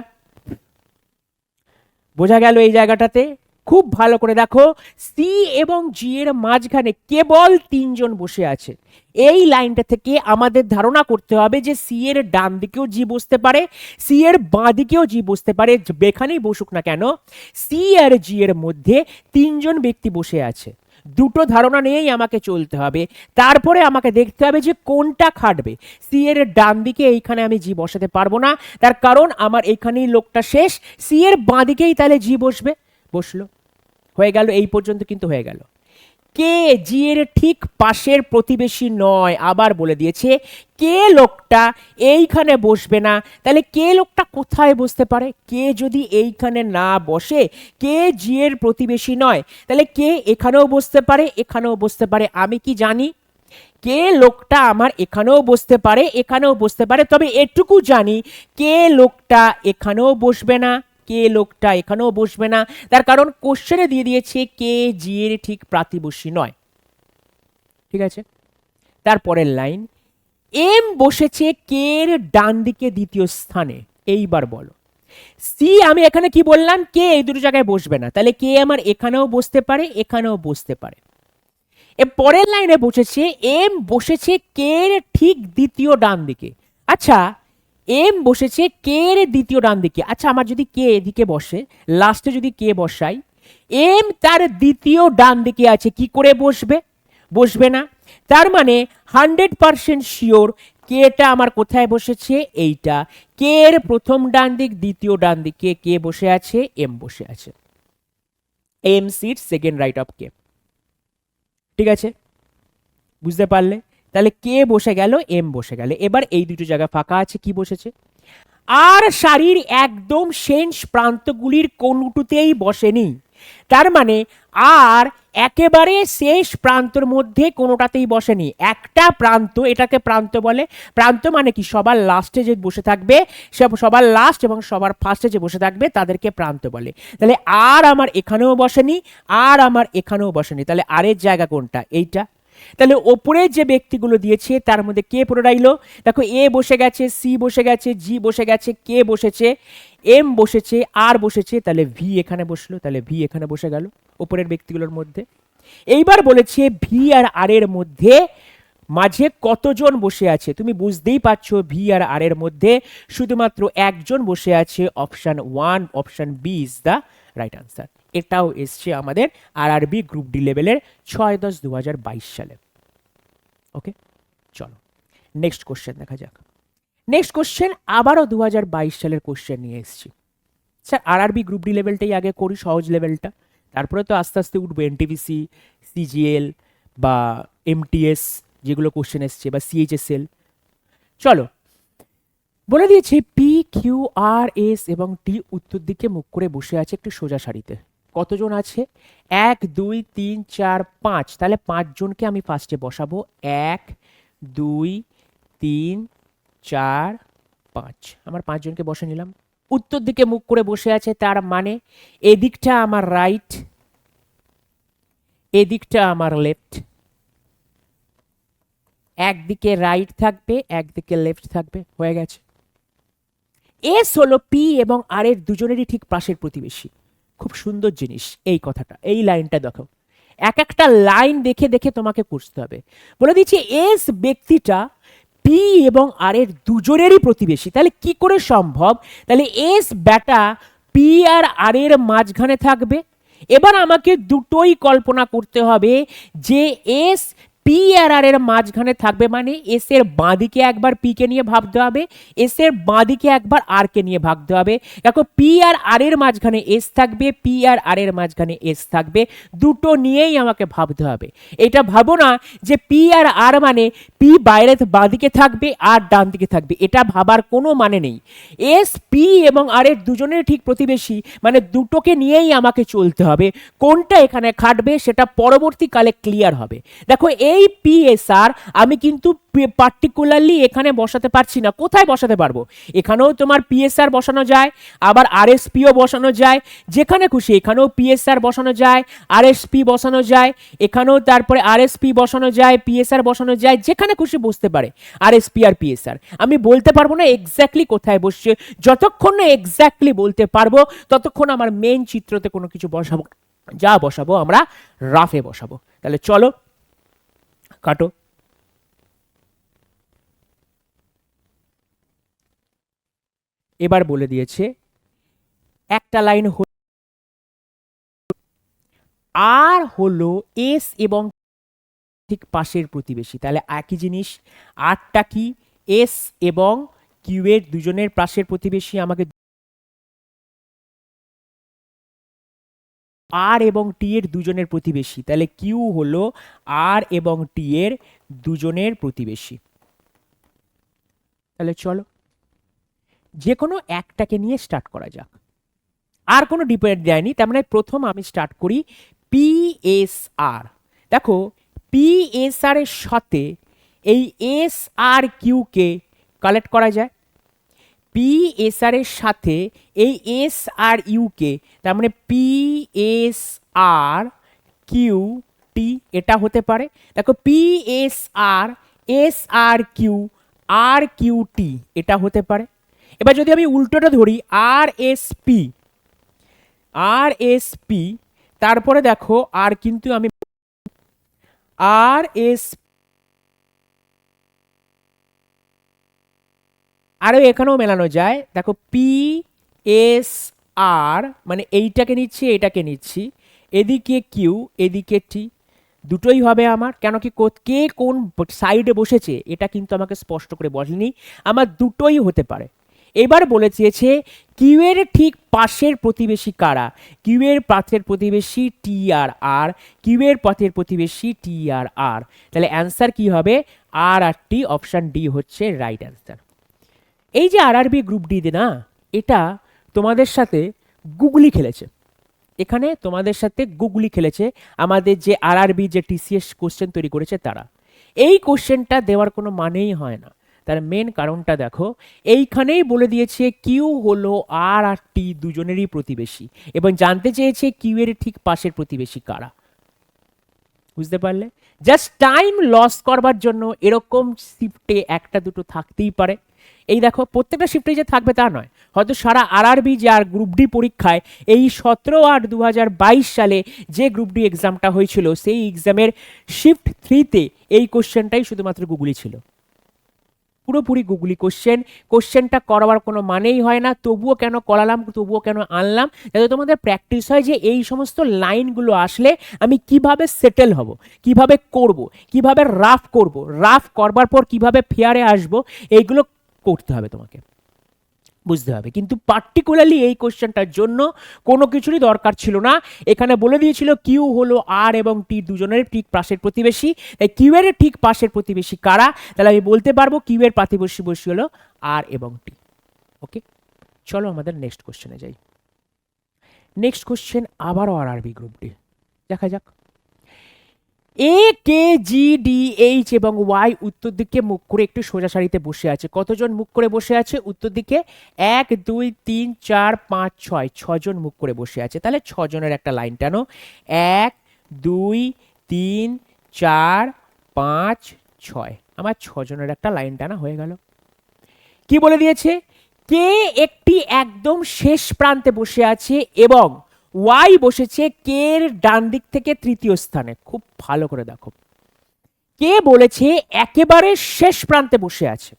বোঝা গেল এই জায়গাটাতে? খুব ভালো করে দেখো, সি এবং জি এর মাঝখানে কেবল 3 জন বসে আছে। এই লাইনটা থেকে আমাদের ধারণা করতে হবে যে সি এর ডান দিকেও জি বসতে পারে, সি এর বাঁ দিকেও জি বসতে পারে। যেখানেই বসুক না কেন, সি আর জি এর মধ্যে 3 জন ব্যক্তি বসে আছে। দুটো ধারণা নিয়েই আমাকে চলতে হবে। তারপরে আমাকে দেখতে হবে যে কোনটা খাটবে। সি এর ডান দিকে এইখানে আমি জি বসাতে পারবো না, তার কারণ আমার এখানেই লোকটা শেষ। সি এর বাঁ দিকেই তাহলে জি বসবে, বসলো। হয়ে গেল, এই পর্যন্ত কিন্তু হয়ে গেল। কে জি এর ঠিক পাশের প্রতিবেশী নয়, আবার বলে দিয়েছে কে লোকটা এইখানে বসবে না। তাহলে কে লোকটা কোথায় বসতে পারে? কে যদি এইখানে না বসে, কে জি এর প্রতিবেশী নয়, তাহলে কে এখানেও বসতে পারে, এখানেও বসতে পারে। আমি কি জানি কে লোকটা আমার এখানেও বসতে পারে, এখানেও বসতে পারে, তবে এটুকু জানি কে লোকটা এখানেও বসবে না, কে লোকটা এখানেও বসবে না। তার কারণ কোশ্চেনে দিয়ে দিয়েছে কে জি এর ঠিক প্রতিবেশী নয়। ঠিক আছে, তারপরের লাইন, এম বসেছে কে এর ডান দিকে দ্বিতীয় স্থানে। এইবার বলো সি, আমি এখানে কি বললাম, কে এই দুটো জায়গায় বসবে না, তাহলে কে আমার এখানেও বসতে পারে, এখানেও বসতে পারে। এ পরের লাইনে বসেছে এম বসেছে কে এর ঠিক দ্বিতীয় ডান দিকে। আচ্ছা, এম বসেছে কে এর দ্বিতীয় ডান দিকে। আচ্ছা, আমার যদি কে এদিকে বসে, লাস্টে যদি কে বসাই, এম তার দ্বিতীয় ডান দিকে আছে, কি করে বসবে? বসবে না। তার মানে 100% শিওর কেটা আমার কোথায় বসেছে, এইটা। কে এর প্রথম ডান দিক, দ্বিতীয় ডান দিকে কে বসে আছে, এম বসে আছে। M sit second right of K. ঠিক আছে, বুঝতে পারলে? তাহলে কে বসে গেল, এম বসে গেল। এবার এই দুটো জায়গা ফাঁকা আছে, কি বসেছে? আর সারির একদম শেষ প্রান্তগুলির কোনটুতেই বসেনি। তার মানে আর একেবারে শেষ প্রান্তর মধ্যে কোনোটাতেই বসেনি। একটা প্রান্ত, এটাকে প্রান্ত বলে। প্রান্ত মানে কি, সবার লাস্টে যে বসে থাকবে, সবার লাস্ট এবং সবার ফার্স্টে যে বসে থাকবে তাদেরকে প্রান্ত বলে। তাহলে আর আমার এখানেও বসেনি, আর আমার এখানেও বসেনি, তাহলে আরের জায়গা কোনটা, এইটা। তাহলে ওপরে যে ব্যক্তিগুলো দিয়েছে তার মধ্যে কে পড়ে রইলো? দেখো, এ বসে গেছে, সি বসে গেছে, জি বসে গেছে, কে বসেছে, এম বসেছে, আর বসেছে, তাহলে ভি এখানে বসলো, তাহলে ভি এখানে বসে গেল ওপরের ব্যক্তিগুলোর মধ্যে। এইবার বলেছে ভি আর আর এর মধ্যে মাঝে কতজন বসে আছে? তুমি বুঝতেই পারছো ভি আর আর এর মধ্যে শুধুমাত্র একজন বসে আছে। Option 1, option B is the right answer. এটাও এসছে আমাদের আরআরবি গ্রুপ ডি লেভেলের 6/10/2022 সালে। ওকে, চলো নেক্সট কোশ্চেন দেখা যাক। নেক্সট কোশ্চেন আবারও 2022 সালের কোশ্চেন নিয়ে এসেছি। স্যার আরআরবি গ্রুপ ডি লেভেলটাই আগে করি, সহজ লেভেলটা, তারপরে তো আস্তে আস্তে উঠবো এনটিপিসি, সিজিএল বা এমটিএস যেগুলো কোশ্চেন এসছে, বা সিএইচএসএল। চলো, বলে দিয়েছে পি, কিউ, আর, এস এবং টি উত্তর দিকে মুখ করে বসে আছে একটি সোজা সারিতে। কতজন আছে? 1 2 3 4 5। তাহলে 5 জনকে আমি ফার্স্টে বসাবো। 1 2 3 4 5, আমার 5 জনকে বসে নিলাম। উত্তর দিকে মুখ করে বসে আছে, তার মানে এদিকটা আমার রাইট, এদিকটা আমার লেফট। একদিকে রাইট থাকবে, একদিকে লেফট থাকবে। হয়ে গেছে। এস হলো পি এবং আর এর দুজনেরই ঠিক পাশের প্রতিবেশী। খুব সুন্দর জিনিস এই কথাটা, এই লাইনটা দেখো, এক একটা লাইন দেখে দেখে তোমাকে বুঝতে হবে। বলে দিচ্ছি এস ব্যক্তিটা পি এবং আর এর দুজনেরই প্রতিবেশী। তাহলে কি করে সম্ভব? তাহলে এস ব্যাটা পি আর আর এর মাঝখানে থাকবে। এবার আমাকে দুটোই কল্পনা করতে হবে যে এস পি আর আর এর মাঝখানে থাকবে, মানে এস এর বাঁদিকে একবার পি কে নিয়ে ভাবতে হবে, এস এর বাঁদিকে একবার আর কে নিয়ে ভাবতে হবে। দেখো, পি আর আর এর মাঝখানে এস থাকবে, পি আর আর এর মাঝখানে এস থাকবে, দুটো নিয়েই আমাকে ভাবতে হবে। এটা ভাবো না যে পি আর আর মানে পি বাইরে বাঁদিকে থাকবে আর ডান দিকে থাকবে, এটা ভাবার কোনো মানে নেই। এস পি এবং আর এর দুজনের ঠিক প্রতিবেশী, মানে দুটোকে নিয়েই আমাকে চলতে হবে। কোনটা এখানে খাটবে সেটা পরবর্তীকালে ক্লিয়ার হবে। দেখো, এই পি এস আর আমি কিন্তু পার্টিকুলারলি এখানে বসাতে পারছি না। কোথায় বসাতে পারবো? এখানেও তোমার পিএসআর বসানো যায়, আবার আরএসপিও বসানো যায়, যেখানে খুশি। এখানেও পিএসআর বসানো যায়, আরএসপি বসানো যায়, এখানেও তারপরে আরএসপি বসানো যায়, পিএসআর বসানো যায়, যেখানে খুশি বসতে পারে আরএসপি আর পিএসআর। আমি বলতে পারবো না এক্স্যাক্টলি কোথায় বসছে। যতক্ষণ না এক্স্যাক্টলি বলতে পারবো ততক্ষণ আমার মেন চিত্রতে কোনো কিছু বসাবো, যা বসাবো আমরা রাফে বসাবো। তাহলে চলো কাটো। এবার বলে দিয়েছে একটা লাইন আর হলো এস এবং ঠিক পাশের প্রতিবেশী। তাহলে একই জিনিস, আরটা কি? এস এবং কিউ এর দুজনের পাশের প্রতিবেশী। আমাকে আর এবং টি এর দুজনের প্রতিবেশী, তাহলে কিউ হলো আর এবং টি এর দুজনের প্রতিবেশী। তাহলে চলো যে কোনো একটাকে নিয়ে স্টার্ট করা যাক, আর কোনো ডিপেন্ড দেয়নি, তার মানে প্রথম আমি স্টার্ট করি পিএসআর। দেখো পিএসআর এর সাথে এই এস আর কিউকে কালেক্ট করা যায়, পিএসআর এর সাথে এই এস আর ইউকে, তার মানে পিএসআর কিউ টি এটা হতে পারে। দেখো পিএসআর এস আর কিউ টি এটা হতে পারে। এবার যদি আমি উল্টোটা ধরি আর এস পি, তারপরে দেখো আর কিন্তু আমি আর এস আরও এখানেও মেলানো যায়। দেখো পি এস আর মানে এইটাকে নিচ্ছি এটাকে নিচ্ছি, এদিকে কিউ এদিকে টি, দুটোই হবে আমার। কেন কি কে কোন সাইডে বসেছে এটা কিন্তু আমাকে স্পষ্ট করে বলেনি, আমার দুটোই হতে পারে। এবার বলে চেয়েছে কিউ এর ঠিক পাশের প্রতিবেশী কারা, কিউ এর পাশের প্রতিবেশী টি আর আর, কিউ এর পথের প্রতিবেশী টি আর আর, তাহলে অ্যান্সার কি হবে আর আর টি, অপশন ডি হচ্ছে রাইট অ্যান্সার। এই যে আরআরবি গ্রুপ ডি না, এটা তোমাদের সাথে গুগলি খেলেছে, এখানে তোমাদের সাথে গুগলি খেলেছে আমাদের যে আরআরবি যে টিসিএস কোশ্চেন তৈরি করেছে তারা। এই কোশ্চেনটা দেওয়ার কোনো মানেই হয় না, তার মেন কারণটা দেখো এইখানেই বলে দিয়েছে কিউ হলো আর আর টি দুজনেরই প্রতিবেশী, এবং জানতে চেয়েছে কিউ এর ঠিক পাশের প্রতিবেশী কারা। বুঝতে পারলে? জাস্ট টাইম লস করবার জন্য এরকম শিফটে একটা দুটো থাকতেই পারে। এই দেখো প্রত্যেকটা শিফটে যে থাকবে তা নয়, হয়তো সারা আরআরবি যে আর গ্রুপ ডি পরীক্ষায় এই 17/8/2022 সালে যে গ্রুপ ডি এক্সামটা হয়েছিল সেই এক্সামের শিফট 3-তে এই কোশ্চেনটাই শুধুমাত্র গুগলি ছিল, পুরোপুরি গুগলি কোশ্চেনটা করাবার কোনো মানেই হয় না। তবুও কেন করালাম, তবুও কেন আনলাম, যাতে তোমাদের প্র্যাকটিস হয় যে এই সমস্ত লাইনগুলো আসলে আমি কিভাবে সেটেল হব, কিভাবে করব, কিভাবে রাফ করবার পর কিভাবে ফেয়ারে আসব, এইগুলো করতে হবে তোমাকে, বুঝতে হবে। কিন্তু পার্টিকুলারলি এই কোশ্চেনটার জন্য কোনো কিছুরই দরকার ছিল না, এখানে বলে দিয়েছিল কিউ হলো আর এবং টি দুজনের ঠিক পাশের প্রতিবেশী, তাই কিউ এর ঠিক পাশের প্রতিবেশী কারা, তাহলে আমি বলতে পারবো কিউ এর প্রতিবেশী হলো আর এবং টি। ওকে, চলো আমাদের নেক্সট কোশ্চেনে যাই। নেক্সট কোশ্চেন আবারও আরআরবি গ্রুপ ডি, দেখা যাক। এ কে জি ডি এইচ এবং ওয়াই উত্তর দিকে মুখ করে একটু সোজা সারিতে বসে আছে। কতজন মুখ করে বসে আছে উত্তর দিকে? 1 2 3 4 5 6, 6জন মুখ করে বসে আছে। তাহলে 6 জনের একটা লাইন টানো, 1 2 3 4 5 6, আমার 6 জনের একটা লাইন টানা হয়ে গেল। কি বলে দিয়েছে? কে একটি একদম শেষ প্রান্তে বসে আছে এবং ওয়াই বসেছে কে এর ডান দিক থেকে তৃতীয় স্থানে। খুব ভালো করে দেখো, কে বলেছে একেবারে শেষ প্রান্তে বসে আছে,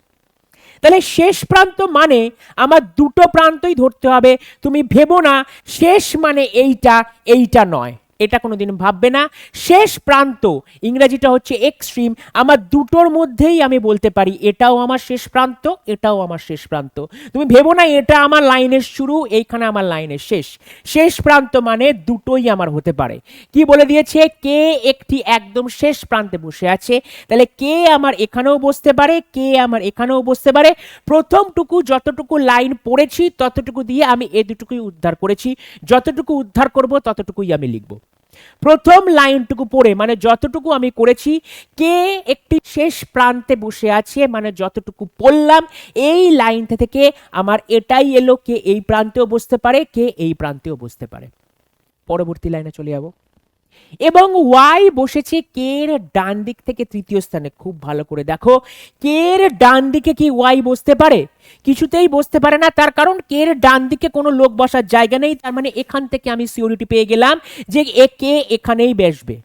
তাহলে শেষ প্রান্ত মানে আমার দুটো প্রান্তই ধরতে হবে। তুমি ভেবো না শেষ মানে এইটা নয়, এটা কোনোদিন ভাববে না। শেষ প্রান্ত ইংরেজিটা হচ্ছে এক্সট্রিম, আমার দুটোর মধ্যেই আমি বলতে পারি এটাও আমার শেষ প্রান্ত, এটাও আমার শেষ প্রান্ত। তুমি ভেবো না এটা আমার লাইনের শুরু, এইখানে আমার লাইনের শেষ। শেষ প্রান্ত মানে দুটোই আমার হতে পারে। কি বলে দিয়েছে? কে একটি একদম শেষ প্রান্তে বসে আছে, তাহলে কে আমার এখানেও বসতে পারে, কে আমার এখানেও বসতে পারে। প্রথমটুকু যতটুকু লাইন পড়েছি ততটুকু দিয়ে আমি এ দুটুকুই উদ্ধার করেছি, যতটুকু উদ্ধার করব ততটুকুই আমি লিখব। প্রথম লাইনটুকু পড়ে মানে যতটুকু আমি করেছি, কে একটি শেষ প্রান্তে বসে আছে মানে যতটুকু পড়লাম এই লাইনটা থেকে আমার এটাই এলো, কে এই প্রান্তেও বসতে পারে, কে এই প্রান্তেও বসতে পারে। পরবর্তী লাইনে চলে যাব। এবং ওয়াই বসেছে কে এর ডান দিক থেকে তৃতীয় স্থানে। খুব ভালো করে দেখো, কে এর ডান দিকে কি ওয়াই বসতে পারে? কিছুতেই বসতে পারে না, তার কারণ কে এর ডান দিকে কোনো লোক বসার জায়গা নেই। তার মানে এখান থেকে আমি সিওরিটি পেয়ে গেলাম যে কে এখানেই বসবে।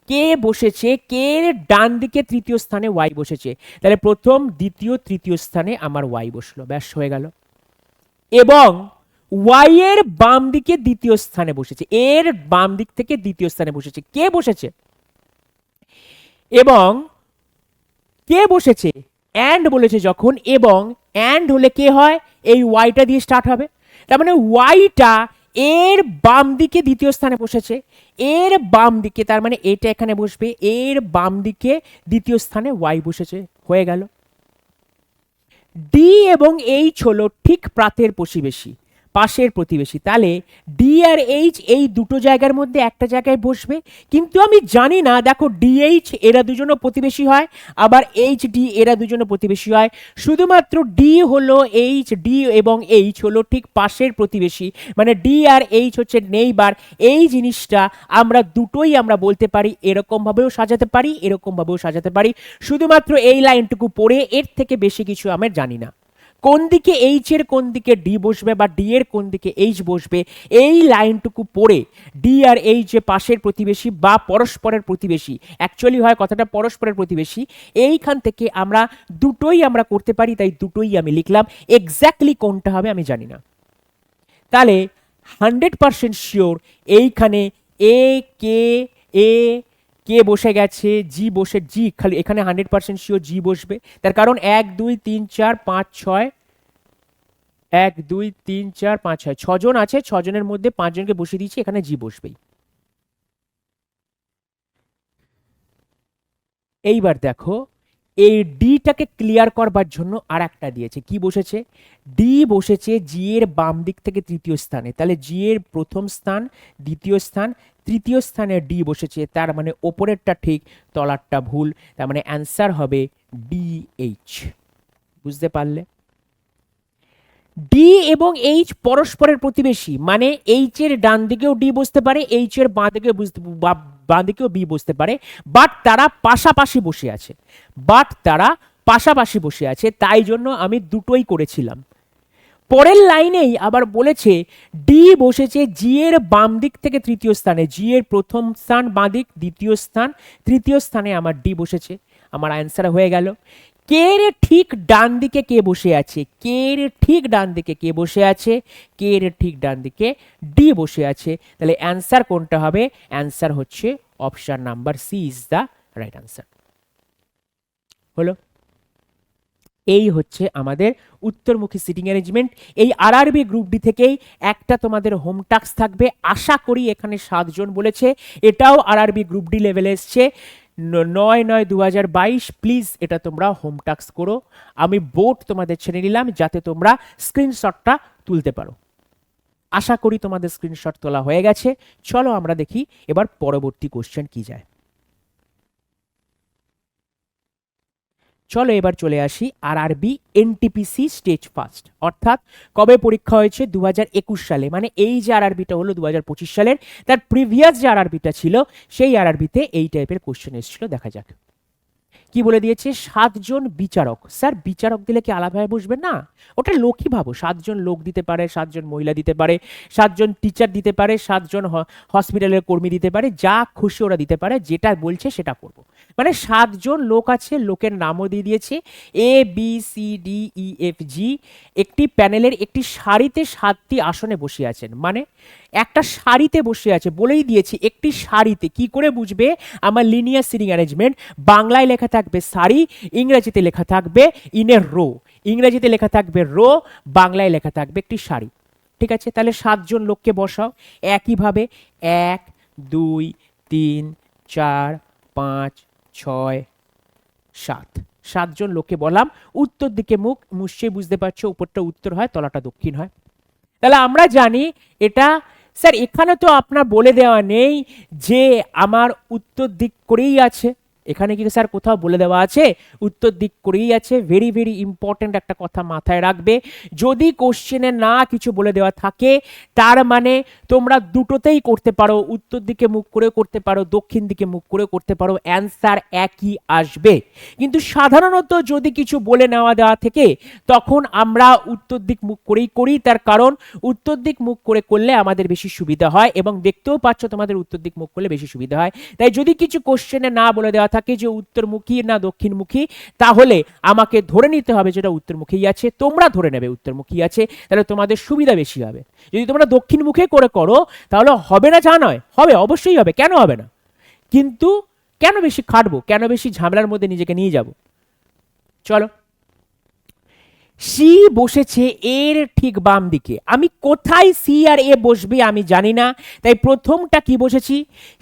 কে বসেছে কে এর ডান দিকে তৃতীয় স্থানে ওয়াই বসেছে, তাহলে প্রথম দ্বিতীয় তৃতীয় স্থানে আমার ওয়াই বসলো, ব্যাস হয়ে গেল। এবং ওয়াই এর বাম দিকে দ্বিতীয় স্থানে বসেছে, এর বাম দিক থেকে দ্বিতীয় স্থানে বসেছে কে বসেছে, এবং কে বসেছে অ্যান্ড বলেছে যখন, এবং অ্যান্ড হলে কে হয়? এই ওয়াইটা দিয়ে স্টার্ট হবে, তার মানে ওয়াইটা এর বাম দিকে দ্বিতীয় স্থানে বসেছে, এর বাম দিকে, তার মানে এটা এখানে বসবে, এর বাম দিকে দ্বিতীয় স্থানে ওয়াই বসেছে, হয়ে গেল। ডি এবং এইচ হলো ঠিক প্রাতের প্রতিবেশী, পাশের প্রতিবেশী, তাহলে ডি আর এইচ এই দুটো জায়গার মধ্যে একটা জায়গায় বসবে। কিন্তু আমি জানি না, দেখো ডিএইচ এরা দুজনও প্রতিবেশী হয়, আবার এইচ ডি এরা দুজনও প্রতিবেশী হয়, শুধুমাত্র ডি হলো এইচ ডি এবং এইচ হলো ঠিক পাশের প্রতিবেশী, মানে ডি আর এইচ হচ্ছে নেইবার। এই জিনিসটা আমরা দুটোই আমরা বলতে পারি, এরকমভাবেও সাজাতে পারি, এরকমভাবেও সাজাতে পারি। শুধুমাত্র এই লাইনটুকু পড়ে এর থেকে বেশি কিছু আমরা জানি না। কোন দিকে এইচ এর কোন দিকে ডি বসবে বা ডি এর কোন দিকে এইচ বসবে, এই লাইনটুকু পড়ে ডি আর এইচ যে পাশের প্রতিবেশী বা পরস্পরের প্রতিবেশী, অ্যাকচুয়ালি হয় কথাটা পরস্পরের প্রতিবেশী, এইখান থেকে আমরা দুটোই আমরা করতে পারি, তাই দুটোই আমি লিখলাম। এক্স্যাক্টলি কোনটা হবে আমি জানি না। তাহলে 100% শিওর এইখানে এ কে এ কে বসে গেছে, জি বসে, জি খালি এখানে 100% শিওর জি বসবে, তার কারণ 1 2 3 4 5 6, 1 2 3 4 5 6, 6জন আছে, 6জনের মধ্যে 5জনকে বসিয়ে দিয়েছি, এখানে জি বসবেই। এইবার দেখো এই ডিটাকে ক্লিয়ার করবার জন্য আর একটা দিয়েছে, কি বসেছে, ডি বসেছে জি এর বাম দিক থেকে তৃতীয় স্থানে, তাহলে জি এর প্রথম স্থান, দ্বিতীয় স্থান, তৃতীয় স্থানে ডি বসেছে, তার মানে ওপরেরটা ঠিক তলারটা ভুল, তার মানে অ্যান্সার হবে ডি এইচ। বুঝতে পারলে? ডি এবং এইচ পরস্পরের প্রতিবেশী, মানে এইচ এর ডান দিকেও ডি বসতে পারে, এইচ এর বাঁ দিকেও বাঁ দিকেও বি বসতে পারে, বাট তারা পাশাপাশি বসে আছে, তাই জন্য আমি দুটোই করেছিলাম। পরের লাইনেই আবার বলেছে ডি বসেছে জি এর বাম দিক থেকে তৃতীয় স্থানে, জি এর প্রথম স্থান বাঁ দিক, দ্বিতীয় স্থান, তৃতীয় স্থানে আমার ডি বসেছে, আমার অ্যান্সার হয়ে গেল। কে এর ঠিক ডান দিকে কে বসে আছে, কে এর ঠিক ডান দিকে কে বসে আছে, কে এর ঠিক ডান দিকে ডি বসে আছে, তাহলে অ্যান্সার কোনটা হবে, অ্যান্সার হচ্ছে option number C is the right answer. হলো, এই হচ্ছে আমাদের উত্তরমুখী সিটিং অ্যারেঞ্জমেন্ট। এই আরআরবি গ্রুপ ডি থেকেই একটা তোমাদের হোম টাস্ক থাকবে, আশা করি এখানে 7জন বলেছে, এটাও আরআরবি গ্রুপ ডি লেভেলে এসছে 9/9/2022। প্লিজ এটা তোমরা হোম টাস্ক করো, আমি বোর্ড তোমাদের ছেড়ে নিলাম যাতে তোমরা স্ক্রিনশটটা তুলতে পারো। আশা করি তোমাদের স্ক্রিনশট তোলা হয়ে গেছে। চলো আমরা দেখি এবার পরবর্তী কোশ্চেন কি যায়। চলো এবার চলে আসি আরআরবি এনটিপিসি স্টেজ ফার্স্ট, অর্থাৎ কবে পরীক্ষা হয়েছে 2021 সালে, মানে এই যে আরআরবিটা হলো 2025 সালের, তার প্রিভিয়াস যে আরআরবিটা ছিল সেই আরআরবিতে এই টাইপের কোশ্চেন এসেছিল। দেখা যাক কি বলে দিয়েছে। 7জন বিচারক, স্যার বিচারক দিলে কি আলাদাভাবে বসবেন না, ওটা লোকই ভাবো, 7জন লোক দিতে পারে, 7জন মহিলা দিতে পারে, 7জন টিচার দিতে পারে, 7জন হসপিটালের কর্মী দিতে পারে, যা খুশি ওরা দিতে পারে, যেটা বলছে সেটা করব। মানে 7জন লোক আছে, লোকের নামও দিয়ে দিয়েছে A B C D E F G, একটি প্যানেলের একটি সারিতে 7টি আসনে বসে আছেন, মানে একটা সারিতে বসে আছে, বলেই দিয়েছি একটি সারিতে, কি করে বুঝবে আমার লিনিয়ার সিটিং অ্যারেঞ্জমেন্ট, বাংলায় লেখা থাকবে সারি, ইংরেজিতে লেখা থাকবে ইন এ রো, ইংরেজিতে লেখা থাকবে রো, বাংলায় লেখা থাকবে একটি সারি। ঠিক আছে, তাহলে 7জন লোককে বসাও একইভাবে, 1 2 3 4 5 6 7, 7জন লোককে বললাম। উত্তর দিকে মুখ, নিশ্চয়ই বুঝতে পারছো উপরটা উত্তর হয়, তলাটা দক্ষিণ হয়। তাহলে আমরা জানি এটা, স্যার এখানে তো আপনার বলে দেওয়া নেই যে আমার উত্তর দিক করেই আছে, এখানে কি স্যার কোথাও বলে দেওয়া আছে উত্তর দিক করেই আছে? ভেরি ভেরি ইম্পর্টেন্ট একটা কথা মাথায় রাখবে, যদি কোশ্চেনে না কিছু বলে দেওয়া থাকে তার মানে তোমরা দুটোতেই করতে পারো, উত্তর দিকে মুখ করে করতে পারো, দক্ষিণ দিকে মুখ করে করতে পারো, অ্যান্সার একই আসবে। কিন্তু সাধারণত যদি কিছু বলে নেওয়া দেওয়া থেকে তখন আমরা উত্তর দিক মুখ করেই করি, তার কারণ উত্তর দিক মুখ করে করলে আমাদের বেশি সুবিধা হয়, এবং দেখতেও পাচ্ছ তোমাদের উত্তর দিক মুখ করলে বেশি সুবিধা হয়। তাই যদি কিছু কোশ্চেনে না বলে দেওয়া থাকে যে উত্তরমুখী না দক্ষিণমুখী, তাহলে আমাকে ধরে নিতে হবে যেটা উত্তরমুখী আছে, তোমরা ধরে নেবে উত্তরমুখী আছে, তাহলে তোমাদের সুবিধা বেশি হবে। যদি তোমরা দক্ষিণমুখে করে করো তাহলে হবে না, যা নয় হবে, অবশ্যই হবে, কেন হবে না, কিন্তু কেন বেশি খাটবো, কেন বেশি ঝামেলার মধ্যে নিজেকে নিয়ে যাব। চলো সি বসেছে এর ঠিক বাম দিকে। আমি কোথায় সি আর এ বসবে আমি জানি না, তাই প্রথমটা কি বসেছি,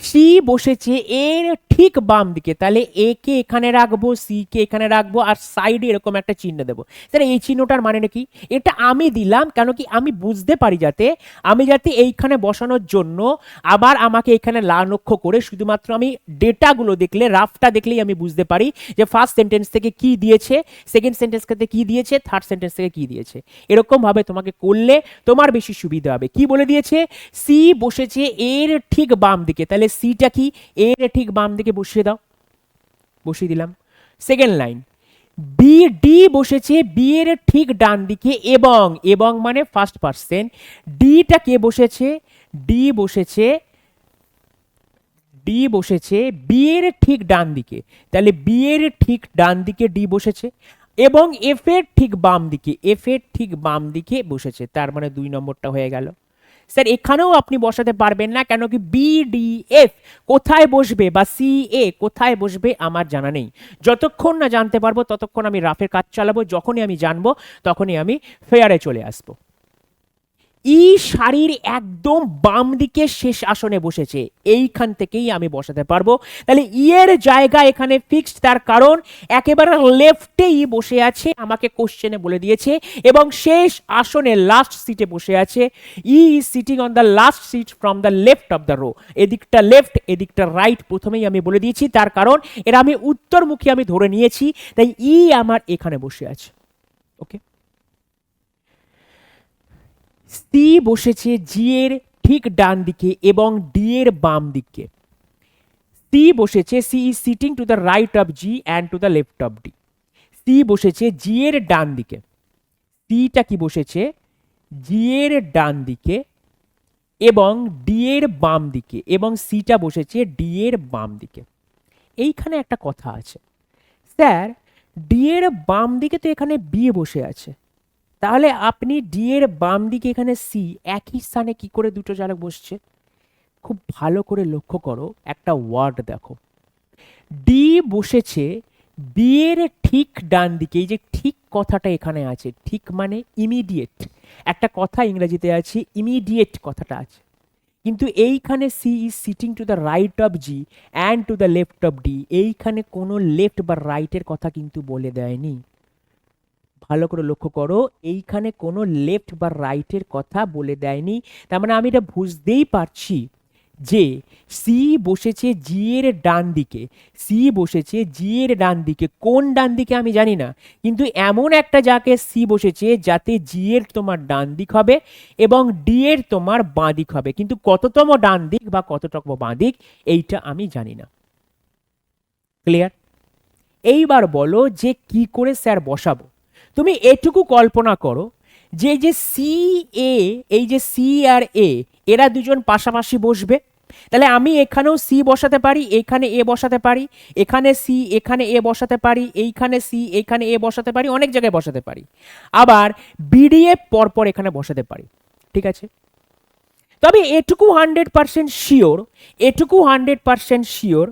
সি বসেছে এর ঠিক বাম দিকে, তাহলে এ কে এখানে রাখবো, সি কে এখানে রাখবো, আর সাইডে এরকম একটা চিহ্ন দেবো। স্যার এই চিহ্নটার মানে কি? এটা আমি দিলাম কেন কি আমি বুঝতে পারি, যাতে এইখানে বসানোর জন্য আবার আমাকে এখানে লক্ষ্য করে শুধুমাত্র আমি ডেটাগুলো দেখলে, রাফটা দেখলেই আমি বুঝতে পারি যে ফার্স্ট সেন্টেন্স থেকে কি দিয়েছে, সেকেন্ড সেন্টেন্স থেকে কি দিয়েছে, থার্ড সেন্টেন্স থেকে কি দিয়েছে। এরকম ভাবে তোমাকে করলে তোমার বেশি সুবিধা হবে। কি বলে দিয়েছে, সি বসেছে এর ঠিক বাম দিকে, তাহলে সিটা কি, এর ঠিক বাম দিকে বসিয়ে দাও, বসিয়ে দিলাম। সেকেন্ড লাইন, বি ডি বসেছে বি এর ঠিক ডান দিকে, এবং এবং মানে ফার্স্ট পার্সন, ডিটা কে বসেছে, ডি বসেছে ডি বসেছে বি এর ঠিক ডান দিকে, তাহলে বি এর ঠিক ডান দিকে ডি বসেছে, এবং এফ এর ঠিক বাম দিকে, এফ এর ঠিক বাম দিকে বসেছে, তার মানে 2 নম্বরটা হয়ে গেল। স্যার এখানেও আপনি বসাতে পারবেন না, কেন কি বি ডি এফ কোথায় বসবে বা সি এ কোথায় বসবে আমার জানা নেই। যতক্ষণ না জানতে পারবো ততক্ষণ আমি রাফের কাজ চালাবো, যখনই আমি জানবো তখনই আমি ফেয়ারে চলে আসবো। ই সারির একদম বাম দিকে শেষ আসনে বসেছে, এইখান থেকেই আমি বসাতে পারবো। তাহলে ই এর জায়গা এখানে ফিক্সড, তার কারণ একেবারে লেফটে ই বসে আছে, আমাকে কোশ্চেনে বলে দিয়েছে, এবং শেষ আসনে লাস্ট সিটে বসে আছে। E is sitting on the last seat from the left of the row, এদিকটা লেফট এদিকটা রাইট প্রথমেই আমি বলে দিয়েছি, তার কারণ এরা আমি উত্তরমুখী আমি ধরে নিয়েছি, তাই ই আমার এখানে বসে আছে। ওকে, সি বসেছে জি এর ঠিক ডান দিকে এবং ডি এর বাম দিকে। সি বসেছে, C is sitting to the right of G and to the left of D. C বসেছে জি এর ডান দিকে, সিটা কি বসেছে জি এর ডান দিকে এবং ডি এর বাম দিকে, এবং সিটা বসেছে ডি এর বাম দিকে। এইখানে একটা কথা আছে, স্যার ডি এর বাম দিকে তো এখানে বি বসে আছে, তাহলে আপনি ডি এর বাম দিকে এখানে সি একই স্থানে কি করে দুটো জায়গা বসছে? খুব ভালো করে লক্ষ্য করো, একটা ওয়ার্ড দেখো, ডি বসেছে বি এর ঠিক ডান দিকে। এই যে ঠিক কথাটা এখানে আছে, ঠিক মানে ইমিডিয়েট, একটা কথা ইংরেজিতে আছে ইমিডিয়েট কথাটা আছে, কিন্তু এইখানে C is sitting to the right of G and to the left of D, এইখানে কোনো লেফট বা রাইটের কথা কিন্তু বলে দেয়নি। ভালো করে লক্ষ্য করো, এইখানে কোনো লেফট বা রাইটের কথা বলে দেয়নি, তার মানে আমি এটা বুঝতেই পারছি যে সি বসেছে জি এর ডান দিকে, সি বসেছে জি এর ডান দিকে, কোন ডান দিকে আমি জানি না, কিন্তু এমন একটা যাকে সি বসেছে যাতে জি এর তোমার ডান দিক হবে এবং ডি এর তোমার বাঁ দিক হবে, কিন্তু কততম ডান দিক বা কততম বাঁ দিক এইটা আমি জানি না। ক্লিয়ার? এইবার বলো যে কি করে স্যার বসাবো। তুমি এটুকু কল্পনা করো যে যে সি এ, এই যে সি আর এ এরা দুজন পাশাপাশি বসবে, তাহলে আমি এখানেও সি বসাতে পারি, এখানে এ বসাতে পারি, এখানে সি এখানে এ বসাতে পারি, এইখানে সি এখানে এ বসাতে পারি, অনেক জায়গায় বসাতে পারি, আবার বিডিএফ পরপর এখানে বসাতে পারি। ঠিক আছে, তবে এটুকু 100% শিওর, এটুকু 100% শিওর,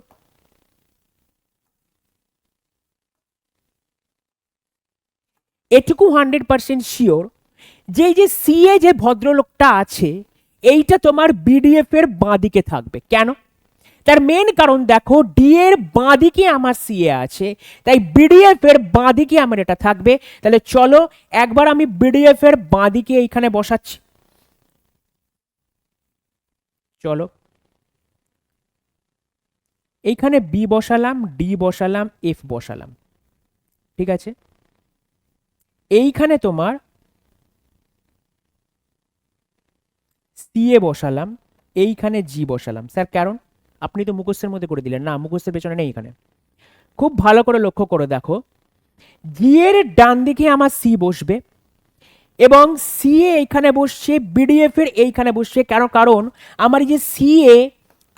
এটুকু 100% শিওর যে এই যে সি এ যে ভদ্রলোকটা আছে এইটা তোমার বিডিএফ এর বাঁ দিকে থাকবে। কেন? তার মেন কারণ দেখো, ডি এর বাঁ দিকে আমার সি এ আছে, তাই বিডিএফ এর বাঁ দিকে আমার এটা থাকবে। তাহলে চলো একবার আমি বিডিএফ এর বাঁ দিকে এইখানে বসাচ্ছি। চলো এইখানে বি বসালাম, ডি বসালাম, এফ বসালাম। ঠিক আছে, এইখানে তোমার সি এ বসালাম, এইখানে জি বসালাম। স্যার কারণ আপনি তো মুখস্থের মধ্যে করে দিলেন, না মুখস্থের পেছনে নেই এখানে। খুব ভালো করে লক্ষ্য করে দেখো, জি এর ডান দিকে আমার সি বসবে এবং সি এ এইখানে বসছে, বিডিএফ এর এইখানে বসছে। কারণ আমার এই যে সি এ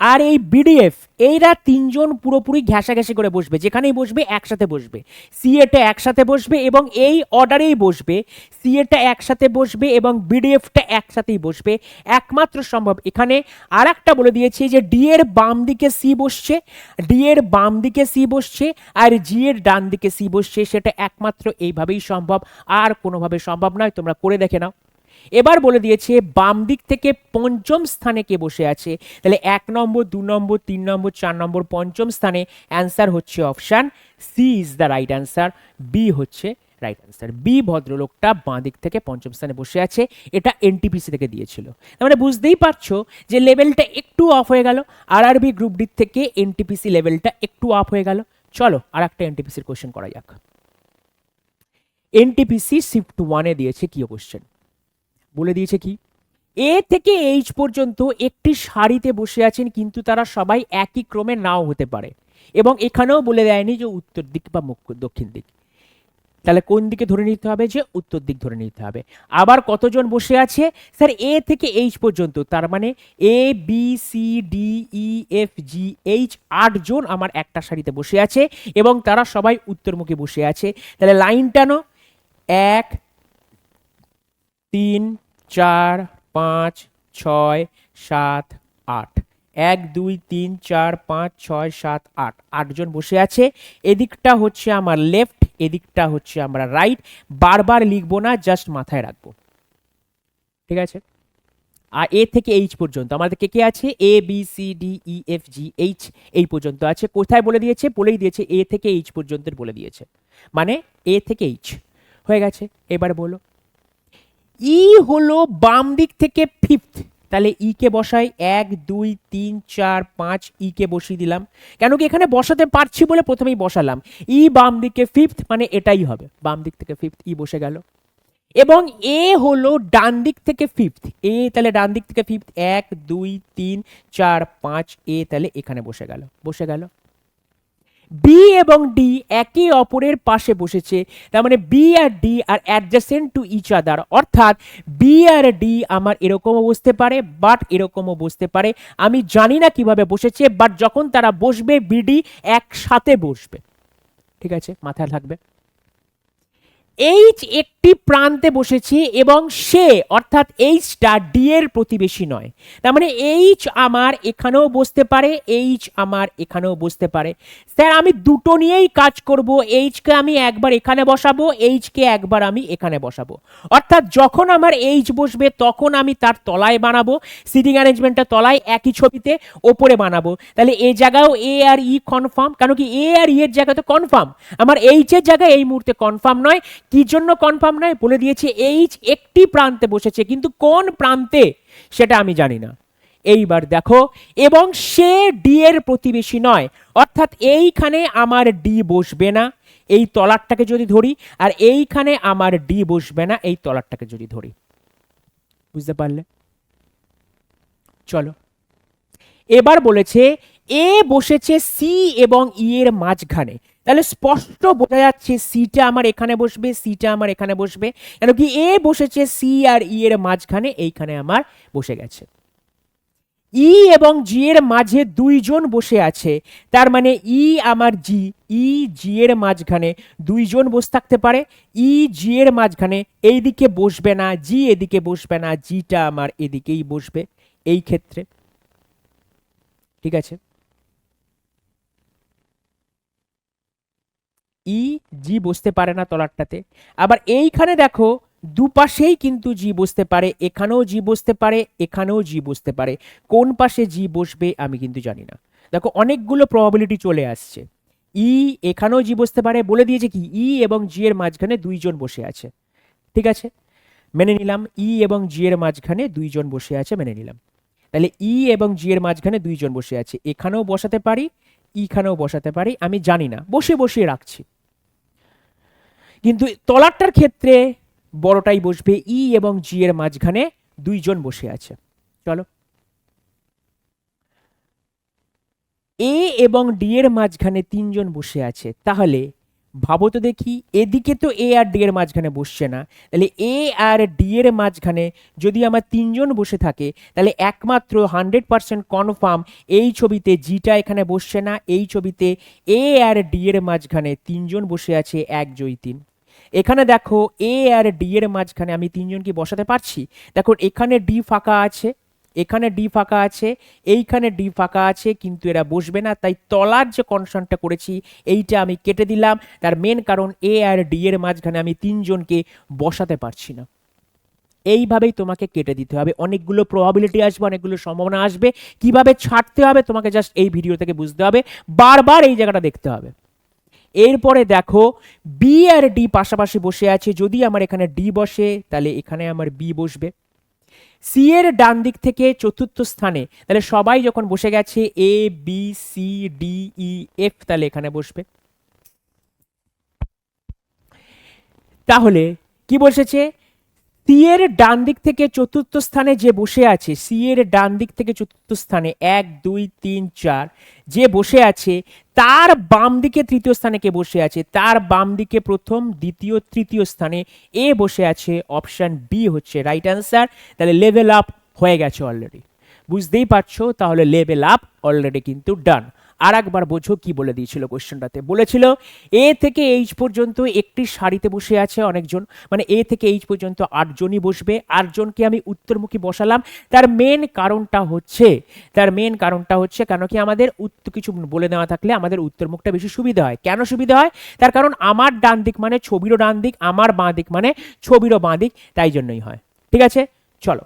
আর এই বিডিএফ, এইরা তিনজন পুরোপুরি ঘেঁষাঘেঁষি করে বসবে, যেখানেই বসবে একসাথে বসবে। সিএটা একসাথে বসবে এবং এই অর্ডারেই বসবে, সিএটা একসাথে বসবে এবং বিডিএফটা একসাথেই বসবে। একমাত্র সম্ভব এখানে আর একটা বলে দিয়েছি যে ডি এর বাম দিকে সি বসছে, ডি এর বাম দিকে সি বসছে আর জি এর ডান দিকে সি বসছে, সেটা একমাত্র এইভাবেই সম্ভব, আর কোনোভাবে সম্ভব নয়। তোমরা করে দেখে নাও। এবার বলে দিয়েছে বাম দিক থেকে পঞ্চম স্থানে কে বসে আছে, তাহলে 1 নম্বর, 2 নম্বর, 3 নম্বর, 4 নম্বর, পঞ্চম স্থানে অ্যান্সার হচ্ছে option C is the right answer, B হচ্ছে রাইট অ্যান্সার। বি ভদ্রলোকটা বাঁ দিক থেকে পঞ্চম স্থানে বসে আছে, এটা এনটিপিসি থেকে দিয়েছিল। তার মানে বুঝতেই পারছো যে লেভেলটা একটু অফ হয়ে গেল, আরআরবি গ্রুপ ডি থেকে এনটিপিসি লেভেলটা একটু আপ হয়ে গেল। চলো আর একটা এনটিপিসির কোশ্চেন করা যাক। এনটিপিসি শিফট 1-এ দিয়েছে কি কোশ্চেন, বলে দিয়েছে কি, এ থেকে এইচ পর্যন্ত একটি সারিতে বসে আছেন কিন্তু তারা সবাই একই ক্রমে নাও হতে পারে, এবং এখানেও বলে দেয়নি যে উত্তর দিক বা দক্ষিণ দিক। তাহলে কোন দিকে ধরে নিতে হবে, যে উত্তর দিক ধরে নিতে হবে। আবার কতজন বসে আছে স্যার, এ থেকে এইচ পর্যন্ত, তার মানে A B C D E F G H 8 জন আমার একটা সারিতে বসে আছে এবং তারা সবাই উত্তরমুখী বসে আছে। তাহলে লাইন টানো, 1 3 4 5 6 7 8, 1 2 3 4 5 6 7 8, 8 জন বসে আছে। এদিকটা হচ্ছে আমার লেফট, এদিকটা হচ্ছে আমরা রাইট। বারবার লিখবো না, জাস্ট মাথায় রাখবো, ঠিক আছে। আর এ থেকে এইচ পর্যন্ত আমাদের কে কে আছে, A B C D E F G H এই পর্যন্ত আছে। কোথায় বলে দিয়েছে, বলেই দিয়েছে এ থেকে এইচ পর্যন্ত বলে দিয়েছে, মানে এ থেকে এইচ হয়ে গেছে। এবার বলো, ই হলো বাম দিক থেকে ফিফথ, তাহলে ই কে বসাই, 1 2 3 4 5, ই কে বসিয়ে দিলাম, কেন কি এখানে বসাতে পারছি বলে প্রথমেই বসালাম। ই বাম দিকে ফিফথ, মানে এটাই হবে, বাম দিক থেকে ফিফথ, ই বসে গেল। এবং এ হলো ডান দিক থেকে ফিফথ, এ তাহলে ডান দিক থেকে ফিফথ, 1 2 3 4 5, এ তাহলে এখানে বসে গেল, বসে গেল। বি এবং ডি একে অপরের পাশে বসেছে, তার মানে বি আর D are adjacent to each other, অর্থাৎ বি আর ডি আমার এরকমও বসতে পারে বাট এরকমও বসতে পারে। আমি জানি না কিভাবে বসেছে, বাট যখন তারা বসবে বিডি একসাথে বসবে, ঠিক আছে, মাথায় থাকবে। এইচ একটি প্রান্তে বসেছে এবং সে, অর্থাৎ এইচটা ডি এর প্রতিবেশী নয়, তার মানে এইচ আমার এখানেও বসতে পারে, এইচ আমার এখানেও বসতে পারে। স্যার আমি দুটো নিয়েই কাজ করব, এইচকে আমি একবার এখানে বসাবো, এইচকে একবার আমি এখানে বসাবো, অর্থাৎ যখন আমার এইচ বসবে তখন আমি তার তলায় বানাবো, সিটিং অ্যারেঞ্জমেন্টটা তলায় একই ছবিতে ওপরে বানাবো। তাহলে এই জায়গাও এ আর ই কনফার্ম, কেন কি এ আর ই এর জায়গাতে কনফার্ম, আমার এইচ এর জায়গায় এই মুহূর্তে কনফার্ম নয়। কি জন্য কনফার্ম নয়, বলে দিয়েছে এইচ একটি প্রান্তে বসেছে, কিন্তু কোন প্রান্তে সেটা আমি জানি না। এইবার দেখো, এবং সে ডি এর প্রতিবেশী নয়, অর্থাৎ এইখানে আমার ডি বসবে না এই তলারটাকে যদি ধরি, আর এইখানে আমার ডি বসবে না এই তলারটাকে যদি ধরি, বুঝতে পারলে। চলো এবার বলেছে এ বসেছে সি এবং ই এর মাঝখানে, তাহলে স্পষ্ট বোঝা যাচ্ছে সিটা আমার এখানে বসবে, সিটা আমার এখানে বসবে, কেন কি এ বসেছে সি আর ই এর মাঝখানে, এইখানে আমার বসে গেছে। ই এবং জি এর মাঝে দুইজন বসে আছে, তার মানে ই আমার জি, ই জি এর মাঝখানে দুইজন বসে থাকতে পারে। ই জি এর মাঝখানে এইদিকে বসবে না, জি এদিকে বসবে না, জিটা আমার এদিকেই বসবে এই ক্ষেত্রে, ঠিক আছে। ই জি বসতে পারে না তলারটাতে। আবার এইখানে দেখো দুপাশেই কিন্তু জি বসতে পারে, এখানেও জি বসতে পারে, এখানেও জি বসতে পারে। কোন পাশে জি বসবে আমি কিন্তু জানি না। দেখো অনেকগুলো প্রবাবিলিটি চলে আসছে। ই এখানেও জি বসতে পারে, বলে দিয়েছে কি ই এবং জি এর মাঝখানে দুইজন বসে আছে, ঠিক আছে, মেনে নিলাম। ই এবং জি এর মাঝখানে দুইজন বসে আছে, মেনে নিলাম। তাহলে ই এবং জি এর মাঝখানে দুইজন বসে আছে, এখানেও বসাতে পারি, ইখানেও বসাতে পারি, আমি জানি না, বসে বসিয়ে রাখছি। কিন্তু তলারটার ক্ষেত্রে বড়টাই বসবে, ই এবং জি এর মাঝখানে দুইজন বসে আছে। চলো এ এবং ডি এর মাঝখানে তিনজন বসে আছে, তাহলে ভাবো তো দেখি, এদিকে তো এ আর ডি এর মাঝখানে বসছে না, তাহলে এ আর ডি এর মাঝখানে যদি আমার তিনজন বসে থাকে, তাহলে একমাত্র 100% কনফার্ম এই ছবিতে জিটা এখানে বসছে না, এই ছবিতে এ আর ডি এর মাঝখানে তিনজন বসে আছে, এক জয় তিন। এখানে দেখো এ আর ডি এর মাঝখানে আমি তিনজন কি বসাতে পারছি? দেখো এখানে ডি ফাঁকা আছে, এখানে ডি ফাঁকা আছে, এইখানে ডি ফাঁকা আছে, কিন্তু এরা বসবে না, তাই তলার যে কনস্ট্যান্টটা করেছি এইটা আমি কেটে দিলাম। তার মেন কারণ এ আর ডি এর মাঝখানে আমি তিনজনকে বসাতে পারছি না। এইভাবেই তোমাকে কেটে দিতে হবে, অনেকগুলো প্রবাবিলিটি আসবে, অনেকগুলো সম্ভাবনা আসবে, কিভাবে ছাড়তে হবে তোমাকে জাস্ট এই ভিডিও থেকে বুঝতে হবে, বারবার এই জায়গাটা দেখতে হবে। এরপরে দেখো বি আর ডি পাশাপাশি বসে আছে, যদি আমার এখানে ডি বসে তাহলে এখানে আমার বি বসবে। সি এর ডান দিক থেকে চতুর্থ স্থানে, তাহলে সবাই যখন বসে গেছে A B C D E F, তাহলে এখানে বসবে। তাহলে কি বসেছে? সি এর ডান দিক থেকে চতুর্থ স্থানে যে বসে আছে, সি এর ডান দিক থেকে চতুর্থ স্থানে 1 2 3 4 যে বসে আছে, তার বাম দিকে তৃতীয় স্থানে কে বসে আছে? তার বাম দিকে প্রথম দ্বিতীয় তৃতীয় স্থানে এ বসে আছে, অপশন বি হচ্ছে রাইট অ্যান্সার। তাহলে লেভেল আপ হয়ে গেছে অলরেডি, বুঝতেই পারছো, তাহলে লেভেল আপ অলরেডি কিন্তু ডান। আর একবার বোঝো কি বলে দিয়েছিল কোশ্চেনটাতে, বলেছিল এ থেকে এইচ পর্যন্ত একটি সারিতে বসে আছে অনেকজন, মানে এ থেকে এইচ পর্যন্ত 8 জনই বসবে, 8 জনকে আমি উত্তরমুখী বসালাম। তার মেন কারণটা হচ্ছে কেন কি আমাদের উত্তর কিছু বলে দেওয়া থাকলে আমাদের উত্তরমুখটা বেশি সুবিধা হয়। কেন সুবিধা হয়? তার কারণ আমার ডান দিক মানে ছবিরও ডান দিক, আমার বাঁ দিক মানে ছবিরও বাঁ দিক, তাই জন্যই হয়। ঠিক আছে, চলো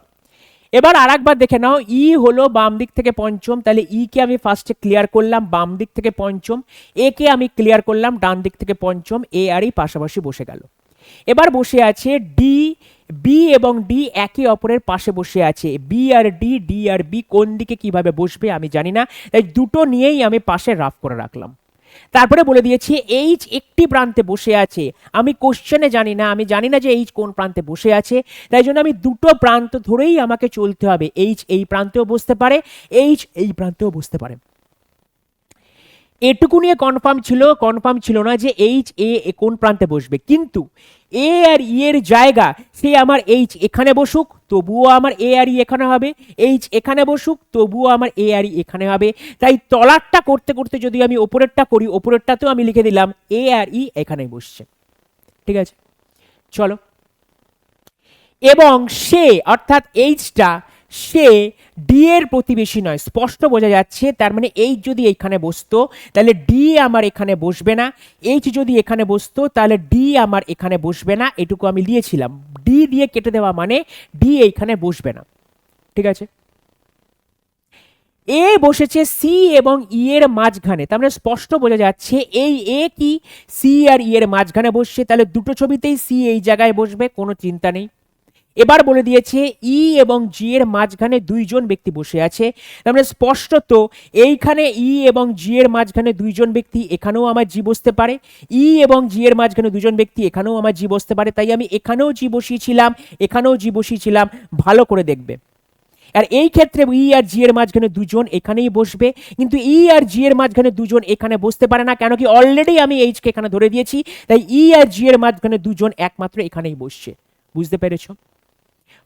এবার আর একবার দেখে নাও। ই হলো বাম দিক থেকে পঞ্চম, তাহলে ই কে আমি ফার্স্টে ক্লিয়ার করলাম, বাম দিক থেকে পঞ্চম। এ কে আমি ক্লিয়ার করলাম, ডান দিক থেকে পঞ্চম। এ আর ই পাশাপাশি বসে গেল। এবার বসে আছে ডি, বি এবং ডি একে অপরের পাশে বসে আছে। বি আর ডি, ডি আর বি কোন দিকে কিভাবে বসবে আমি জানি না, তাই দুটো নিয়েই আমি পাশে রাফ করে রাখলাম। তারপরে বলে দিয়েছি এইচ একটি প্রান্তে বসে আছে, আমি কোশ্চেনে জানি না, আমি জানি না যে এইচ কোন প্রান্তে বসে আছে, তাই জন্য আমি দুটো প্রান্ত ধরেই আমাকে চলতে হবে। এইচ এই প্রান্তেও বসতে পারে, এইচ এই প্রান্তেও বসতে পারে। এটুকু নিয়ে কনফার্ম ছিল না যে এইচ এ কোন প্রান্তে বসবে, কিন্তু এ আর ই এর জায়গা, সে আমার এইচ এখানে বসুক তবুও আমার এ আর ই এখানে হবে, এইচ এখানে বসুক তবুও আমার এ আর ই এখানে হবে। তাই তলারটা করতে করতে যদি আমি ওপরেরটা করি, ওপরেরটাতেও আমি লিখে দিলাম এ আর ই এখানেই বসছে। ঠিক আছে, চলো। এবং সে অর্থাৎ এইচটা, সে ডি এর প্রতিবেশী নয়, স্পষ্ট বোঝা যাচ্ছে। তার মানে এইচ যদি এখানে বসতো তাহলে ডি আমার এখানে বসবে না, এইচ যদি এখানে বসতো তাহলে ডি আমার এখানে বসবে না, এটুকু আমি দিয়েছিলাম। ডি দিয়ে কেটে দেওয়া মানে ডি এইখানে বসবে না। ঠিক আছে, এ বসেছে সি এবং ই এর মাঝখানে, তার মানে স্পষ্ট বোঝা যাচ্ছে এই এ কি সি আর ই এর মাঝখানে বসছে, তাহলে দুটো ছবিতেই সি এই জায়গায় বসবে, কোনো চিন্তা নেই। এবার বলে দিয়েছে ই এবং জি এর মাঝখানে দুইজন ব্যক্তি বসে আছে, তার মানে স্পষ্টত এইখানে ই এবং জি এর মাঝখানে দুইজন ব্যক্তি, এখানেও আমার জি বসতে পারে। ই এবং জি এর মাঝখানে দুজন ব্যক্তি, এখানেও আমার জি বসতে পারে, তাই আমি এখানেও জি বসিয়েছিলাম, এখানেও জি বসিয়েছিলাম। ভালো করে দেখবে, আর এই ক্ষেত্রে ই আর জি এর মাঝখানে দুজন এখানেই বসবে, কিন্তু ই আর জি এর মাঝখানে দুজন এখানে বসতে পারে না, কেন কি অলরেডি আমি এইচ কে এখানে ধরে দিয়েছি, তাই ই আর জি এর মাঝখানে দুজন একমাত্র এখানেই বসছে। বুঝতে পেরেছো?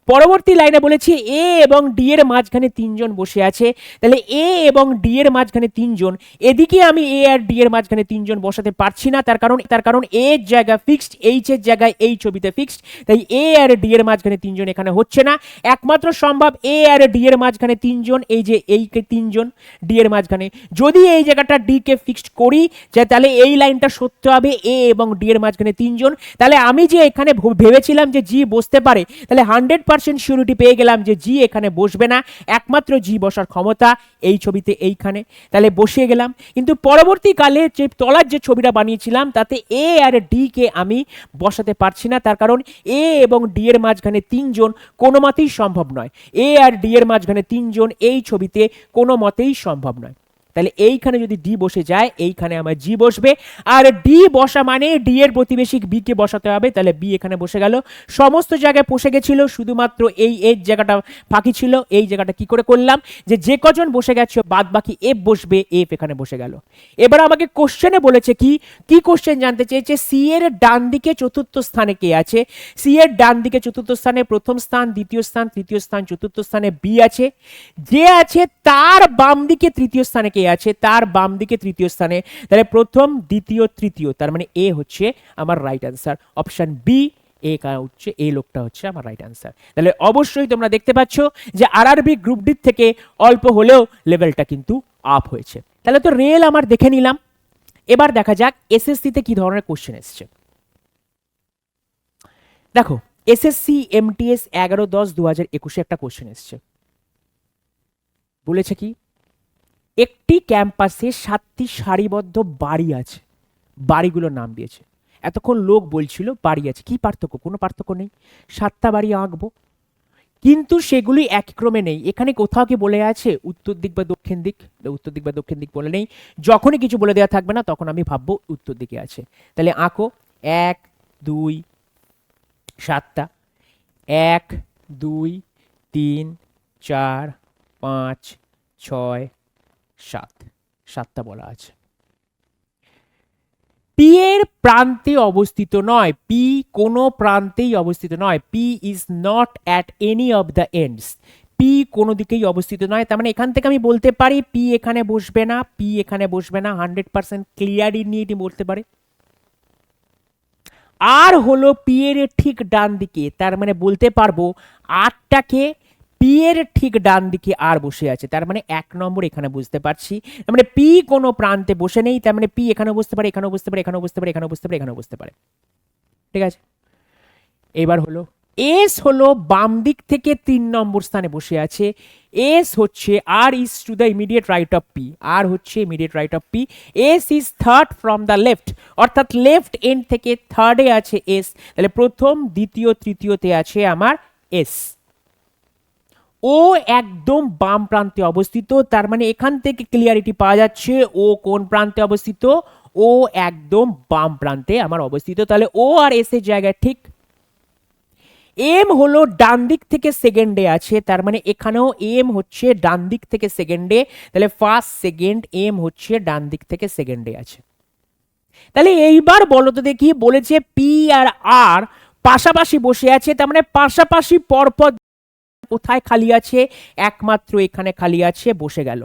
পরবর্তী লাইনে বলেছি এ এবং ডি এর মাঝখানে তিনজন বসে আছে, তাহলে এ এবং ডি এর মাঝখানে তিনজন, এদিকে আমি এ আর ডি এর মাঝখানে তিনজন বসাতে পারছি না, তার কারণ এ এর জায়গা ফিক্সড, এইচ এর জায়গায় এই ছবিতে ফিক্সড, তাই এ আর ডি এর মাঝখানে তিনজন এখানে হচ্ছে না। একমাত্র সম্ভব এ আর ডি এর মাঝখানে তিনজন, এই যে এই তিনজন ডি এর মাঝখানে, যদি এই জায়গাটা ডি কে ফিক্সড করি যে তাহলে এই লাইনটা সত্যি হবে এ এবং ডি এর মাঝখানে তিনজন, তাহলে আমি যে এখানে ভেবেছিলাম যে জি বসতে পারে, তাহলে 100% সিউরিটি পেয়ে গেলাম যে জি এখানে বসবে না, একমাত্র জি বসার ক্ষমতা এই ছবিতে এইখানে, তাহলে বসিয়ে গেলাম। কিন্তু পরবর্তীকালে যে তলার যে ছবিটা বানিয়েছিলাম তাতে এ আর ডি কে আমি বসাতে পারছি না, তার কারণ এ এবং ডি এর মাঝখানে তিনজন কোনো মতেই সম্ভব নয়, এ আর ডি এর মাঝখানে তিনজন এই ছবিতে কোনো মতেই সম্ভব নয়। তাহলে এইখানে যদি ডি বসে যায় এইখানে আমার জি বসবে, আর ডি বসা মানে ডি এর প্রতিবেশী বি কে বসাতে হবে, তাহলে বি এখানে বসে গেল। সমস্ত জায়গায় বসে গেছিল, শুধুমাত্র এই এর জায়গাটা ফাঁকি ছিল। এই জায়গাটা কি করে করলাম, যে কজন বসে গেছে বাদ বাকি এফ বসবে, এফ এখানে বসে গেল। এবার আমাকে কোশ্চেনে বলেছে কি কি কোশ্চেন জানতে চেয়েছে, সি এর ডান দিকে চতুর্থ স্থানে কে আছে। সি এর ডান দিকে চতুর্থ স্থানে প্রথম স্থান, দ্বিতীয় স্থান, তৃতীয় স্থান, চতুর্থ স্থানে বি আছে। যে আছে তার বাম দিকে তৃতীয় স্থানে কে আছে, তার বাম দিকে তৃতীয় স্থানে, তাহলে প্রথম দ্বিতীয় তৃতীয়, তার মানে এ হচ্ছে আমার রাইট অ্যান্সার, অপশন বি হচ্ছে এই লোকটা হচ্ছে আমার রাইট অ্যান্সার। তাহলে অবশ্যই তোমরা দেখতে পাচ্ছ যে আরআরবি গ্রুপ ডি থেকে অল্প হলেও লেভেলটা কিন্তু আপ হয়েছে। তাহলে তো রেল আমার দেখে নিলাম। এবার দেখা যাক এসএসসি তে কি ধরনের কোশ্চেন এসছে। দেখো এসএসসি এমটিএস 11-10-2021 একটা কোশ্চেন এসছে। বলেছে কি, একটি ক্যাম্পাসে 7টি সারিবদ্ধ বাড়ি আছে, বাড়িগুলোর নাম দিয়েছে। এতক্ষণ লোক বলছিল বাড়ি আছে, কি পার্থক্য, কোনো পার্থক্য নেই, 7টা বাড়ি আঁকবো, কিন্তু সেগুলি এক ক্রমে নেই। এখানে কোথাও কি বলে আছে উত্তর দিক বা দক্ষিণ দিক, উত্তর দিক বা দক্ষিণ দিক বলে নেই। যখনই কিছু বলে দেওয়া থাকবে না তখন আমি ভাববো উত্তর দিকে আছে। তাহলে আঁকো 1 2 7টা, 1 2 3 4 5 6 7, 7টা বলা আছে। পি এর প্রান্তে অবস্থিত নয়, পি কোনো প্রান্তেই অবস্থিত নয়, P is not at any of the ends, P কোনো দিকেই অবস্থিত নয়। তার মানে এখান থেকে আমি বলতে পারি পি এখানে বসবে না, পি এখানে বসবে না, 100% ক্লিয়ারলি নিয়ে বলতে পারে। আর হলো পি এর ঠিক ডান দিকে, তার মানে বলতে পারবো আটটাকে পি এর ঠিক ডান দিকে আর বসে আছে, তার মানে 1 নম্বর এখানে বুঝতে পারছি। তার মানে পি কোনো প্রান্তে বসে নেই, তার মানে পি এখানে বসতে পারে, এখানেও বসতে পারে, এখানেও বসতে পারে, এখানেও বসতে পারে, এখানেও বসতে পারে। ঠিক আছে, এবার হলো এস হলো বাম দিক থেকে 3 নম্বর স্থানে বসে আছে। এস হচ্ছে R is to the immediate right of P, R হচ্ছে immediate right of P. S is third from the left, অর্থাৎ লেফট এন্ড থেকে থার্ডে আছে এস, তাহলে প্রথম দ্বিতীয় তৃতীয়তে আছে আমার এস। ও একদম বাম প্রান্তে অবস্থিত, তার মানে এখান থেকে ক্লিয়ারিটি পাওয়া যাচ্ছে ও কোন প্রান্তে অবস্থিত, ও একদম বাম প্রান্তে আমার অবস্থিত। তাহলে ও আর এস এর জায়গায় ঠিক। এম হলো ডান দিক থেকে সেকেন্ডে আছে, তার মানে এখানেও এম হচ্ছে ডান দিক থেকে সেকেন্ডে, তাহলে ফার্স্ট সেকেন্ড এম হচ্ছে ডান দিক থেকে সেকেন্ডে আছে। তাহলে এইবার বলো তো দেখি, বলেছে পি আর আর পাশাপাশি বসে আছে, তার মানে পাশাপাশি পরপর কোথায় খালি আছে, একমাত্র এখানে খালি আছে, বসে গেল।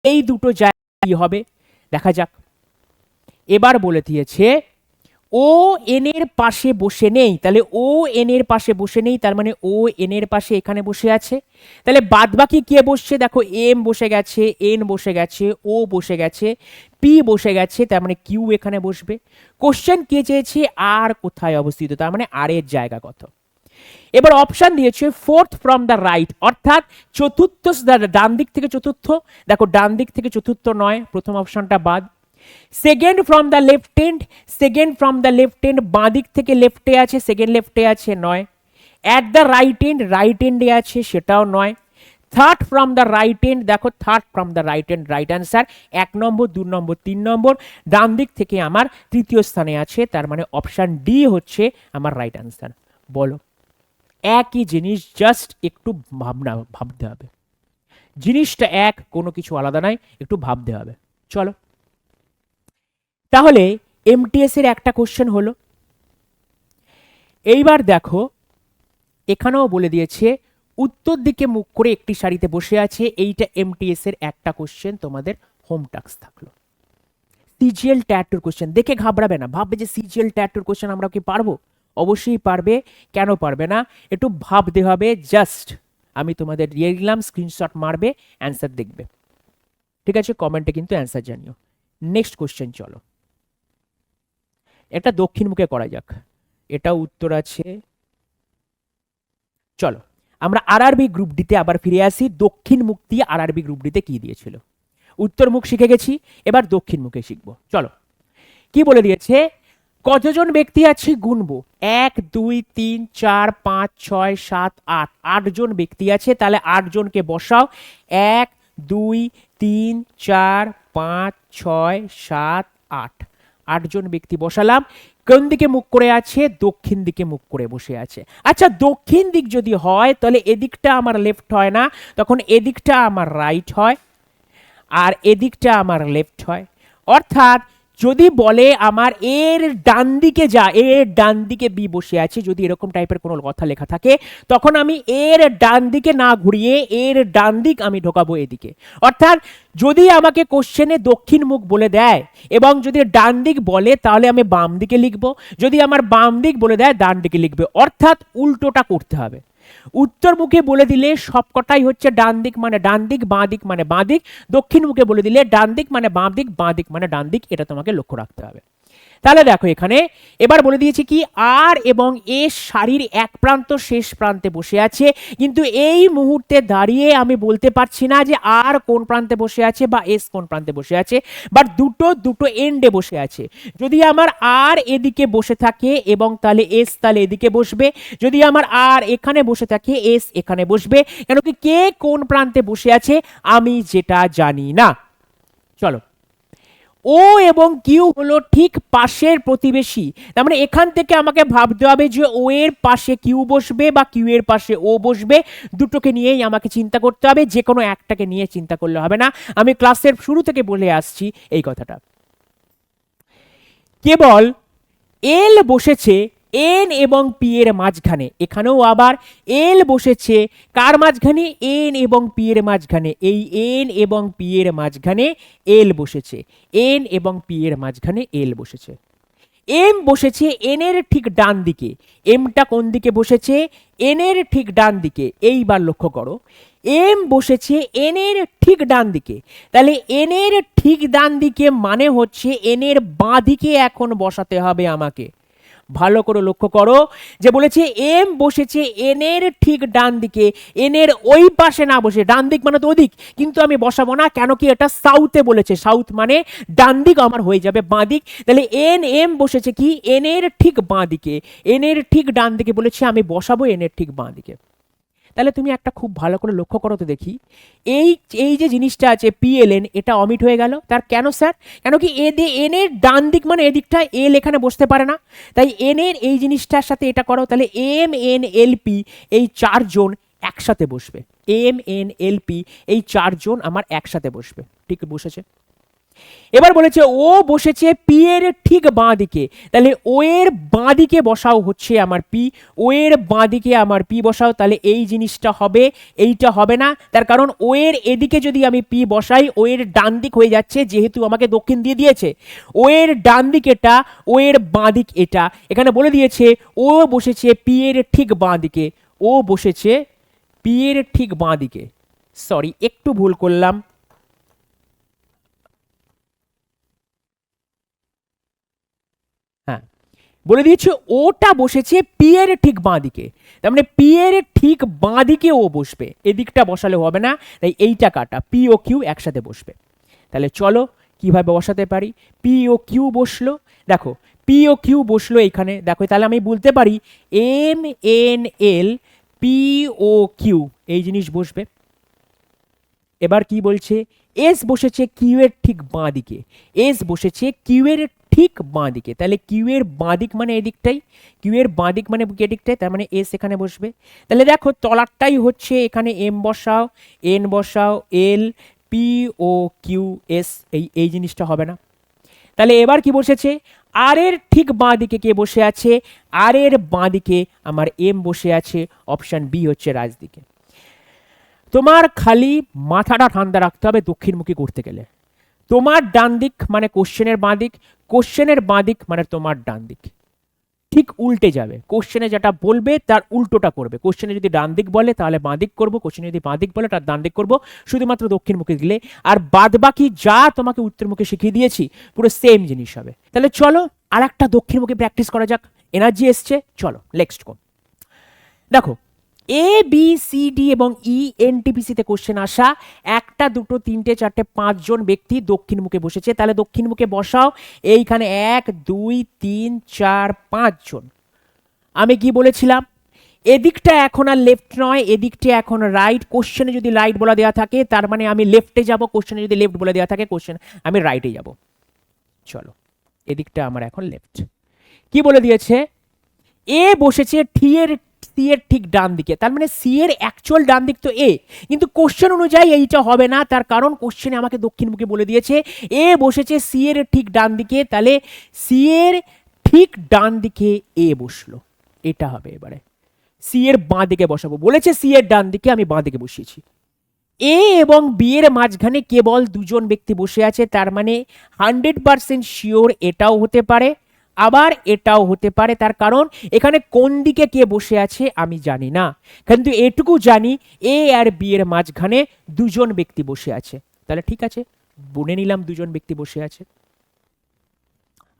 এই দুটো জায়গা কি হবে দেখা যাক। এবার বলে দিয়েছে ও এন এর পাশে বসে নেই, তাহলে ও এন এর পাশে বসে নেই, তার মানে ও এন এর পাশে এখানে বসে আছে। তাহলে বাদ বাকি কে বসছে, দেখো এম বসে গেছে, এন বসে গেছে, ও বসে গেছে, পি বসে গেছে, তার মানে কিউ এখানে বসবে। কোশ্চেন কে চেয়েছে আর কোথায় অবস্থিত, তার মানে আর এর জায়গা কত। এবার অপশন দিয়েছে ফোর্থ ফ্রম দ্য রাইট, অর্থাৎ চতুর্থ ডান দিক থেকে চতুর্থ। দেখো ডান দিক থেকে চতুর্থ নয়, প্রথম অপশনটা বাদ। Second from the left hand, second from the left hand বাঁ দিক থেকে লেফটে আছে, সেকেন্ড লেফটে আছে, নয়। At the right hand, right হ্যান্ডে আছে, সেটাও নয়। Third from the right hand, দেখো third from the right hand, right answer. 1 number 2 number 3 number ডান দিক থেকে আমার তৃতীয় স্থানে আছে, তার মানে অপশন ডি হচ্ছে আমার রাইট অ্যান্সার। বলো, একই জিনিস, জাস্ট একটু ভাবতে হবে, জিনিসটা এক, কোনো কিছু আলাদা নাই, একটু ভাবতে হবে। চলো তাহলে এমটিএস এর একটা কোশ্চেন হলো। এইবার দেখো এখানেও বলে দিয়েছে উত্তর দিকে মুখ করে একটি সারিতে বসে আছে, এইটা এমটিএস এর একটা কোশ্চেন, তোমাদের হোম টাস্ক থাকলো। সিজিএল ট্যাটুর কোশ্চেন দেখে ঘাবড়াবে না, ভাববে যে সিজিএল ট্যাটুর কোশ্চেন আমরা কি পারবো, অবশ্যই পারবে, কেন পারবে না, একটু ভাবতে হবে। জাস্ট আমি তোমাদের দিয়ে দিলাম, স্ক্রিনশট মারবে, অ্যান্সার দেখবে। ঠিক আছে, কমেন্টে কিন্তু অ্যান্সার জানিও। নেক্সট কোশ্চেন চলো, এটা দক্ষিণ মুখে করা যাক, এটা উত্তর আছে। চলো আমরা আরআরবি গ্রুপ ডিতে আবার ফিরে আসি। দক্ষিণ মুখ দিয়ে আরআরবি গ্রুপ ডিতে কি দিয়েছিল, উত্তর মুখ শিখে গেছি, এবার দক্ষিণ মুখে শিখবো। চলো কি বলে দিয়েছে, কতজন ব্যক্তি আছে গুনবো, 1 2 3 4 5 6 7 8, 8 জন ব্যক্তি আছে, তাহলে 8 জনকে বসাও, 1 2 3 4 5 6 7 8 8জন ব্যক্তি বসালাম। কোন দিকে মুখ করে আছে? দক্ষিণ দিকে মুখ করে বসে আছে। আচ্ছা, দক্ষিণ দিক যদি হয় তাহলে এদিকটা আমার লেফট হয় না, তখন এদিকটা আমার রাইট হয় আর এদিকটা আমার লেফট হয়। অর্থাৎ যদি বলে আমার এর ডান দিকে যা, এর ডান দিকে বি বসে আছে, যদি এরকম টাইপের কোনো কথা লেখা থাকে, তখন আমি এর ডান দিকে না ঘুরিয়ে এর ডান দিক আমি ঢোকাবো এদিকে। অর্থাৎ যদি আমাকে কোশ্চেনে দক্ষিণ মুখ বলে দেয় এবং যদি ডান দিক বলে তাহলে আমি বাম দিকে লিখবো, যদি আমার বাম দিক বলে দেয় ডান দিকে লিখবে। অর্থাৎ উল্টোটা করতে হবে। উত্তর মুখে বলে দিলে সবকটাই হচ্ছে ডান দিক মানে ডান দিক, বাঁ দিক মানে বাঁ দিক। দক্ষিণ মুখে বলে দিলে ডান দিক মানে বাঁ দিক, বাঁ দিক মানে ডান দিক। এটা তোমাকে লক্ষ্য রাখতে হবে। তাহলে দেখো এখানে এবার বলে দিয়েছে কি আর এবং এস সারির এক প্রান্ত শেষ প্রান্তে বসে আছে, কিন্তু এই মুহূর্তে দাঁড়িয়ে আমি বলতে পারছি না যে আর কোন প্রান্তে বসে আছে বা এস কোন প্রান্তে বসে আছে, বাট দুটো এন্ডে বসে আছে। যদি আমার আর এদিকে বসে থাকে এবং তাহলে এস তাহলে এদিকে বসবে, যদি আমার আর এখানে বসে থাকে এস এখানে বসবে। কেন কি কে কোন প্রান্তে বসে আছে আমি যেটা জানি না। চলো, ও এবং কিউ হলো ঠিক পাশের প্রতিবেশী, তার মানে এখান থেকে আমাকে ভাবতে হবে যে ও এর পাশে কিউ বসবে বা কিউ এর পাশে ও বসবে। দুটোকে নিয়েই আমাকে চিন্তা করতে হবে, যে কোনো একটাকে নিয়ে চিন্তা করলে হবে না। আমি ক্লাসের শুরু থেকে বলে আসছি এই কথাটা। কেবল এল বসেছে এন এবং পি এর মাঝখানে, এখানেও আবার এল বসেছে কার মাঝখানে? এন এবং পি এর মাঝখানে। এই এন এবং পি এর মাঝখানে এল বসেছে, এন এবং পি এর মাঝখানে এল বসেছে। এম বসেছে এন এর ঠিক ডান দিকে। এমটা কোন দিকে বসেছে? এন এর ঠিক ডান দিকে। এইবার লক্ষ্য করো, এম বসেছে এন এর ঠিক ডান দিকে, তাহলে এন এর ঠিক ডান দিকে মানে হচ্ছে এন এর বাঁ দিকে এখন বসাতে হবে আমাকে। ভালো করে লক্ষ্য করো যে বলেছে এম বসেছে এন এর ঠিক ডান দিকে, এন এর ওই পাশে না বসে, ডান দিক মানে তো ওদিক, কিন্তু আমি বসাবো না, কেন কি এটা সাউথে বলেছে, সাউথ মানে ডান দিক আমার হয়ে যাবে বাঁ দিক। তাহলে এন এম বসেছে কি এন এর ঠিক বাঁ দিকে, এন এর ঠিক ডান দিকে বলেছে, আমি বসাবো এন এর ঠিক বাঁ দিকে। তাহলে তুমি একটা খুব ভালো করে লক্ষ্য করো তো দেখি, এই এই যে জিনিসটা আছে পিএলএন, এটা অমিট হয়ে গেল। তার কেন স্যার? কেন কি এন এর ডান দিক মানে এদিকটা এল এখানে বসতে পারে না, তাই এন এর এই জিনিসটার সাথে এটা করো। তাহলে এম এন এল পি এই চারজন একসাথে বসবে, এম এন এল পি এই চারজন আমার একসাথে বসবে। ঠিক বসেছে। এবার বলেছে ও বসেছে পি এর ঠিক বাঁ দিকে, তাহলে ও এর বাঁ দিকে বসাও হচ্ছে আমার পি, ও এর বাঁ দিকে আমার পি বসাও, তাহলে এই জিনিসটা হবে, এইটা হবে না। তার কারণ ও এর এদিকে যদি আমি পি বসাই ও এর ডান দিক হয়ে যাচ্ছে, যেহেতু আমাকে দক্ষিণ দিয়ে দিয়েছে। ও এর ডান দিক এটা, ও এর বাঁ দিক এটা, এখানে বলে দিয়েছে ও বসেছে পি এর ঠিক বাঁ দিকে, ও বসেছে পি এর ঠিক বাঁ দিকে। সরি, একটু ভুল করলাম। হ্যাঁ, বলে দিয়েছে ওটা বসেছে পি এর ঠিক বাঁ দিকে, তার মানে পি এর ঠিক বাঁ দিকে ও বসবে, এদিকটা বসালে হবে না, তাই এইটা কাটা, পি ও কিউ একসাথে বসবে। তাহলে চলো কিভাবে বসাতে পারি। পি ও কিউ বসলো, দেখো পি ও কিউ বসলো এখানে, দেখো তাহলে আমি বলতে পারি M N L P O Q এই জিনিস বসবে। এবার কি বলছে? এস বসেছে কিউ এর ঠিক বাঁ দিকে, এস বসেছে কিউ এর ঠিক বাঁ দিকে, তাহলে কিউ এর বাঁ দিক মানে এদিকটাই, কিউ এর বাঁ দিক মানে এদিকটাই, তার মানে এস এখানে বসবে। তাহলে দেখো তলারটাই হচ্ছে এখানে এম বসাও, এন বসাও, L P O Q S, এই জিনিসটা হবে না। তাহলে এবার কি বসেছে? আর এর ঠিক বাঁ দিকে কে বসে আছে? আর এর বাঁ দিকে আমার এম বসে আছে, অপশন বি হচ্ছে রাজদিকে। তোমার খালি মাথাটা ঠান্ডা রাখতে হবে দক্ষিণমুখী করতে গেলে। তোমার ডান দিক মানে কোশ্চেনের বাঁ দিক, কোশ্চেনের বাঁ দিক মানে তোমার ডান দিক, ঠিক উল্টে যাবে। কোশ্চেনে যেটা বলবে তার উল্টোটা করবে। কোশ্চেনে যদি ডান দিক বলে তাহলে বাঁ দিক করবো, কোশ্চেনে যদি বাঁ দিক বলে তার ডান দিক করবো, শুধুমাত্র দক্ষিণমুখী দিলে। আর বাদ বাকি যা তোমাকে উত্তরমুখী শিখিয়ে দিয়েছি পুরো সেম জিনিস হবে। তাহলে চলো আর একটা দক্ষিণমুখী প্র্যাকটিস করা যাক। এনার্জি এসছে, চলো নেক্সট কোন। দেখো এ বি সি ডি এবং ই এনটিপিসিতে কোশ্চেন আসা, একটা দুটো তিনটে চারটে পাঁচজন ব্যক্তি দক্ষিণ মুখে বসেছে, তাহলে দক্ষিণ মুখে বসাও। এইখানে 1 2 3 4 5 জন। আমি কি বলেছিলাম? এদিকটা এখন আর লেফট নয়, এদিকটা এখন রাইট। কোশ্চেনে যদি রাইট বলা দেওয়া থাকে তার মানে আমি লেফটে যাব, কোশ্চেনে যদি লেফট বলে দেওয়া থাকে কোশ্চেন আমি রাইটে যাব। চলো, এদিকটা আমার এখন লেফট। কি বলে দিয়েছে, এ বসেছে সি এর ঠিক ডান দিকে, তার মানে সি এর অ্যাকচুয়াল ডান দিক তো এ, কিন্তু কোশ্চেন অনুযায়ী এইটা হবে না, তার কারণ কোশ্চেনে আমাকে দক্ষিণমুখী বলে দিয়েছে এ বসেছে সি এর ঠিক ডান দিকে, তাহলে সি এর ঠিক ডান দিকে এ বসলো, এটা হবে। এবারে সি এর বাঁ দিকে বসাবো, বলেছে সি এর ডান দিকে, আমি বাঁ দিকে বসিয়েছি। এ এবং বি এর মাঝখানে কেবল দুজন ব্যক্তি বসে আছে, তার মানে 100% শিওর এটাও হতে পারে আবার এটাও হতে পারে, তার কারণ এখানে কোন দিকে কে বসে আছে আমি জানি না, কিন্তু এটুকু জানি এ আর বি এর মাঝখানে দুজন ব্যক্তি বসে আছে। তাহলে ঠিক আছে, বনে নিলাম দুজন ব্যক্তি বসে আছে,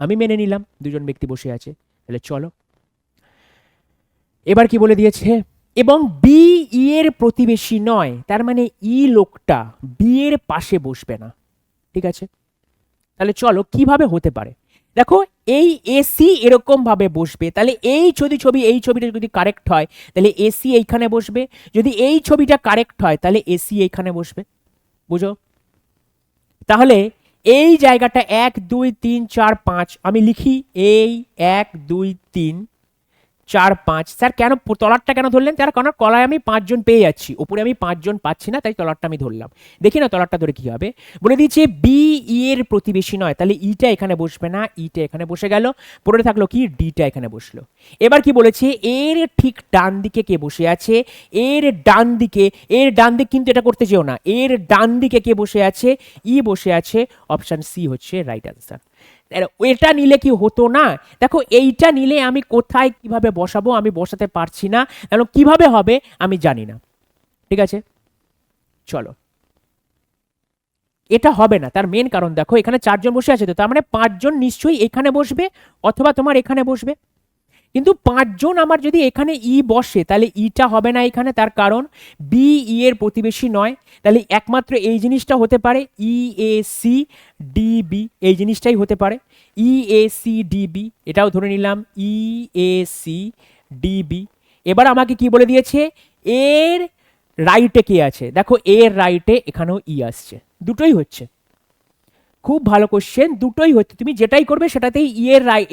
আমি মেনে নিলাম দুজন ব্যক্তি বসে আছে। তাহলে চলো, এবার কি বলে দিয়েছে, এবং বি ই এর প্রতিবেশী নয়, তার মানে ই লোকটা বি এর পাশে বসবে না। ঠিক আছে, তাহলে চলো কিভাবে হতে পারে। দেখো, এই এসি এরকম ভাবে বসবে, তাহলে এই এই ছবিটা যদি কারেক্ট হয় তাহলে এসি এইখানে বসবে, যদি এই ছবিটা কারেক্ট হয় তাহলে এসি এইখানে বসবে। বুঝো, তাহলে এই জায়গাটা 1 2 3 4 5 আমি লিখি, এই 1 2 3 4 5। স্যার কেন তলারটা কেন ধরলেন? তার কারণ কলায় আমি 5 জন পেয়ে যাচ্ছি, উপরে আমি 5 জন পাচ্ছি না, তাই তলারটা আমি ধরলাম। দেখি না তলারটা ধরে কি হবে, বলে দিয়েছে বি ই এর প্রতিবেশী নয়, তাহলে ইটা এখানে বসবে না, ইটা এখানে বসে গেল, পরে থাকলো কি ডিটা এখানে বসলো। এবার কি বলেছে, এর ঠিক ডান দিকে কে বসে আছে, এর ডান দিকে, এর ডান দিক কিন্তু এটা করতে যেও না, এর ডান দিকে কে বসে আছে, ই বসে আছে, অপশন সি হচ্ছে রাইট আনসার। এটা নিলে কি হতো না, দেখো এইটা নিলে আমি কোথায় কিভাবে বসাবো আমি বসাতে পারছি না, কারণ কিভাবে হবে আমি জানি না। ঠিক আছে, চলো, এটা হবে না, তার মেন কারণ দেখো এখানে 4 জন বসে আছে, তো তার মানে 5 জন নিশ্চয়ই এখানে বসবে অথবা তোমার এখানে বসবে, কিন্তু 5 জন আমার যদি এখানে ই বসে তাহলে ইটা হবে না এখানে, তার কারণ বি ই এর প্রতিবেশী নয়, তাহলে একমাত্র এই জিনিসটা হতে পারে ই এ সি ডি বি, এই জিনিসটাই হতে পারে ই এ সি ডি বি, এটাও ধরে নিলাম ই এ সি ডি বি। এবার আমাকে কি বলে দিয়েছে, এর রাইটে কে আছে, দেখো এর রাইটে এখানেও ই আসছে, দুটোই হচ্ছে। খুব ভালো কোশ্চেন, দুটোই হচ্ছে, তুমি যেটাই করবে সেটাতেই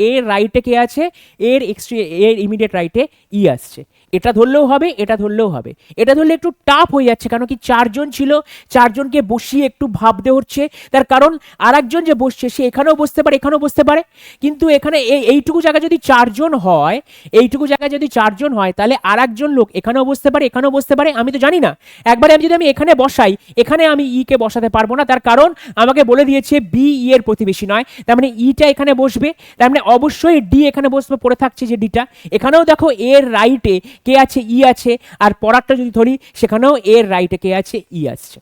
এর রাইটে কে আছে, এর ইমিডিয়েট রাইটে ই আসছে, এটা ধরলেও হবে এটা ধরলেও হবে। এটা ধরলে একটু টাফ হয়ে যাচ্ছে, কারণ কি 4 জন ছিল, 4 জনকে বসিয়ে একটু ভাবতে হচ্ছে, তার কারণ আর একজন যে বসছে সে এখানেও বসতে পারে এখানেও বসতে পারে, কিন্তু এখানে এইটুকু জায়গা যদি 4 জন হয়, এইটুকু জায়গায় যদি 4 জন হয় তাহলে আর একজন লোক এখানেও বসতে পারে এখানেও বসতে পারে, আমি তো জানি না। একবারে আমি যদি এখানে বসাই, এখানে আমি ই কে বসাতে পারবো না, তার কারণ আমাকে বলে দিয়েছে বি ই এর প্রতিবেশী নয়, তার মানে ইটা এখানে বসবে, তার মানে অবশ্যই ডি এখানে বসবে, পড়ে থাকছে যে ডিটা। এখানেও দেখো এর রাইটে কে আছে, ই আছে, আর পরারটা যদি ধরি সেখানেও এর রাইটে কে আছে, ই আসছে।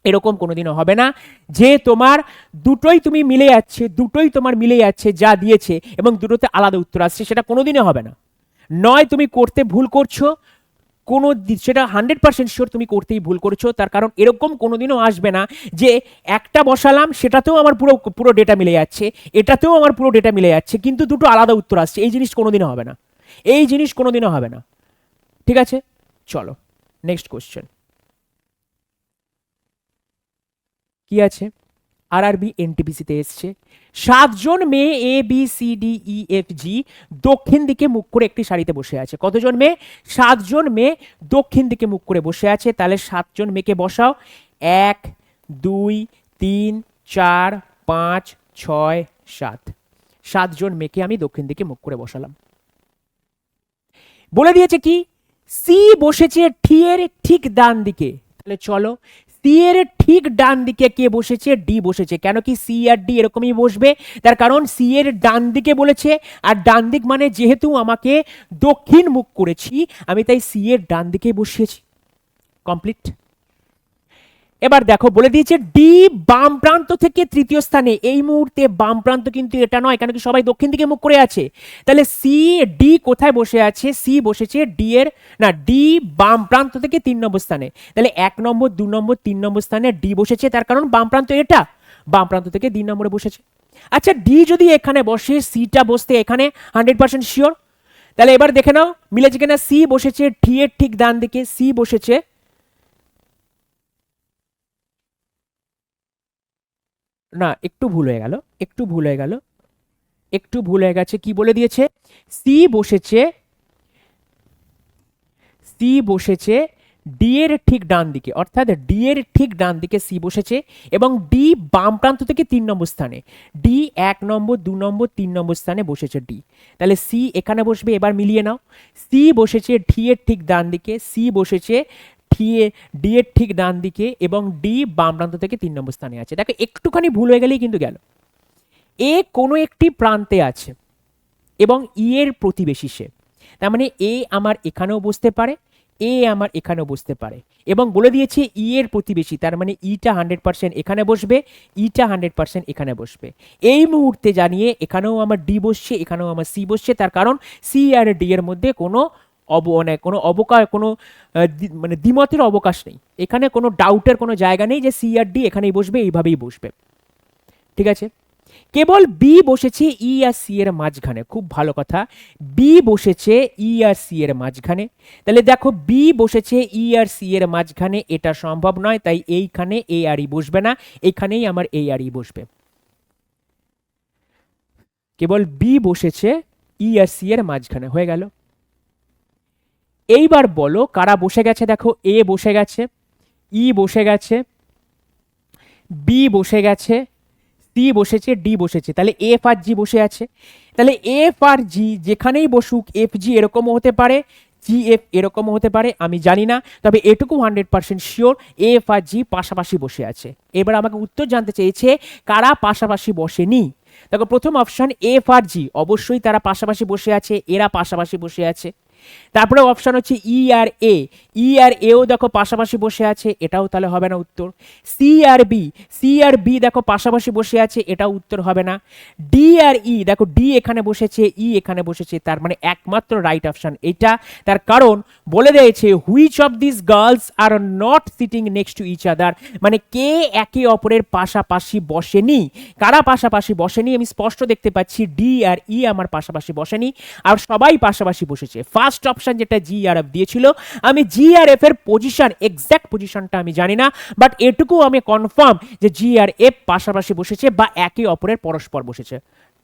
এরকম কোনোদিনও হবে না যে তোমার দুটোই তুমি মিলে যাচ্ছে, দুটোই তোমার মিলে যাচ্ছে যা দিয়েছে এবং দুটোতে আলাদা উত্তর আসছে, সেটা কোনোদিনও হবে না। নয় তুমি করতে ভুল করছো, কোনো সেটা 100% শিওর তুমি করতেই ভুল করছো, তার কারণ এরকম কোনোদিনও আসবে না যে একটা বসালাম সেটাতেও আমার পুরো পুরো ডেটা মিলে যাচ্ছে, এটাতেও আমার পুরো ডেটা মিলে যাচ্ছে, কিন্তু দুটো আলাদা উত্তর আসছে, এই জিনিস কোনোদিনও হবে না, এই জিনিস কোনোদিনও হবে না। ঠিক আছে, চলো নেক্সট কোশ্চেন কি আছে। আরআরবি এনটিপিসিতে এসছে, 7 জন মেয়ে A B C D E F G দক্ষিণ দিকে মুখ করে একটি সারিতে বসে আছে। কতজন মেয়ে? 7 জন মেয়ে দক্ষিণ দিকে মুখ করে বসে আছে, তাহলে 7 জন মেয়েকে বসাও, 1 2 3 4 5 6 7, 7 জন মেয়েকে আমি দক্ষিণ দিকে মুখ করে বসালাম। বলে দিয়েছে কি, সি বসেছে টি এর ঠিক ডান দিকে, তাহলে চলো সি এর ঠিক ডান দিকে কে বসেছে, ডি বসেছে, কেন কি সি আর ডি এরকমই বসবে, তার কারণ সি এর ডান দিকে বলেছে, আর ডান দিক মানে যেহেতু আমাকে দক্ষিণ মুখ করেছি আমি তাই সি এর ডান দিকে বসিয়েছি। কমপ্লিট। এবার দেখো বলে দিয়েছে ডি বাম প্রান্ত থেকে তৃতীয় স্থানে, এই মুহূর্তে বাম প্রান্ত কিন্তু এটা নয়, কেন কি সবাই দক্ষিণ দিকে মুখ করে আছে, তাহলে সি ডি কোথায় বসে আছে, সি বসেছে ডি এর, না ডি বাম প্রান্ত থেকে 3 নম্বর স্থানে, তাহলে 1 নম্বর 2 নম্বর 3 নম্বর স্থানে ডি বসেছে, তার কারণ বাম প্রান্ত এটা, বাম প্রান্ত থেকে 3 নম্বরে বসেছে। আচ্ছা ডি যদি এখানে বসে, সিটা বসতে এখানে 100% শিওর, তাহলে এবার দেখে নাও মিলেছে কিনা। সি বসেছে ডি এর ঠিক ডান দিকে, সি বসেছে, না একটু ভুল হয়ে গেল, একটু ভুল হয়ে গেল, একটু ভুল হয়ে গেছে। কি বলে দিয়েছে, সি বসেছে, সি বসেছে ডি এর ঠিক ডান দিকে, অর্থাৎ ডি এর ঠিক ডান দিকে সি বসেছে এবং ডি বাম প্রান্ত থেকে 3 নম্বর স্থানে, ডি 1 নম্বর 2 নম্বর 3 নম্বর স্থানে বসেছে ডি। তাহলে সি এখানে বসবে। এবার মিলিয়ে নাও, সি বসেছে ডি এর ঠিক ডান দিকে, সি বসেছে ডি এর ঠিক ডান দিকে এবং ডি বাম প্রান্ত থেকে 3 নম্বর স্থানে আছে। দেখো একটুখানি ভুল হয়ে গেলেই কিন্তু গেল। এ কোনো একটি প্রান্তে আছে এবং ই এর প্রতিবেশী সে, তার মানে এ আমার এখানেও বসতে পারে, এ আমার এখানেও বসতে পারে এবং বলে দিয়েছে ই এর প্রতিবেশী, তার মানে ইটা 100% এখানে বসবে, ইটা 100% এখানে বসবে। এই মুহূর্তে জানিয়ে এখানেও আমার ডি বসছে, এখানেও আমার সি বসছে, তার কারণ সি আর ডি এর মধ্যে কোনো কোনো অবকাশ, কোনো মানে দ্বিমতের অবকাশ নেই, এখানে কোনো ডাউটের কোনো জায়গা নেই যে সি আর ডি এখানেই বসবে, এইভাবেই বসবে। ঠিক আছে, কেবল বি বসেছে ই আর সি এর মাঝখানে। খুব ভালো কথা, বি বসেছে ই আর সি এর মাঝখানে। তাহলে দেখো বি বসেছে ই আর সি এর মাঝখানে, এটা সম্ভব নয়, তাই এইখানে এ আর ই বসবে না, এইখানেই আমার এ আর ই বসবে। কেবল বি বসেছে ই আর সি এর মাঝখানে, হয়ে গেল। এইবার বলো কারা বসে গেছে। দেখো এ বসে গেছে, ই বসে গেছে, বি বসে গেছে, সি বসেছে, ডি বসেছে, তাহলে এফ আর জি বসে আছে। তাহলে এফ আর জি যেখানেই বসুক, এফ জি এরকমও হতে পারে, জি এফ এরকমও হতে পারে, আমি জানি না, তবে এটুকু 100% শিওর এফ আর জি পাশাপাশি বসে আছে। এবার আমাকে উত্তর জানতে চেয়েছে কারা পাশাপাশি বসেনি। দেখো প্রথম অপশন এফ আর জি, অবশ্যই তারা পাশাপাশি বসে আছে, এরা পাশাপাশি বসে আছে। তারপরে অপশন হচ্ছে ই আর এ, ই আর এও দেখো পাশাপাশি বসে আছে, এটাও তাহলে হবে না উত্তর। সি আর বি, সি আর বি দেখো পাশাপাশি বসে আছে, এটাও উত্তর হবে না। ডি আর ই, দেখো ডি এখানে বসেছে, ই এখানে বসেছে, তার মানে একমাত্র রাইট অপশন এটা। তার কারণ বলে দিয়েছে which of this girls are not sitting next to each other, মানে কে একে অপরের পাশাপাশি বসেনি। কারা পাশাপাশি বসেনি আমি স্পষ্ট দেখতে পাচ্ছি, ডি আর ই আমার পাশাপাশি বসেনি, আর সবাই পাশাপাশি বসেছে। ফার্স্ট অপশন যেটা জি আর এফ দিয়েছিল, আমি জি আর এফ এর পজিশন, এক্সাক্ট পজিশনটা আমি জানি না, বাট এটুকু আমি কনফার্ম যে জি আর এফ পাশাপাশি বসেছে বা একে অপরের পরস্পর বসেছে।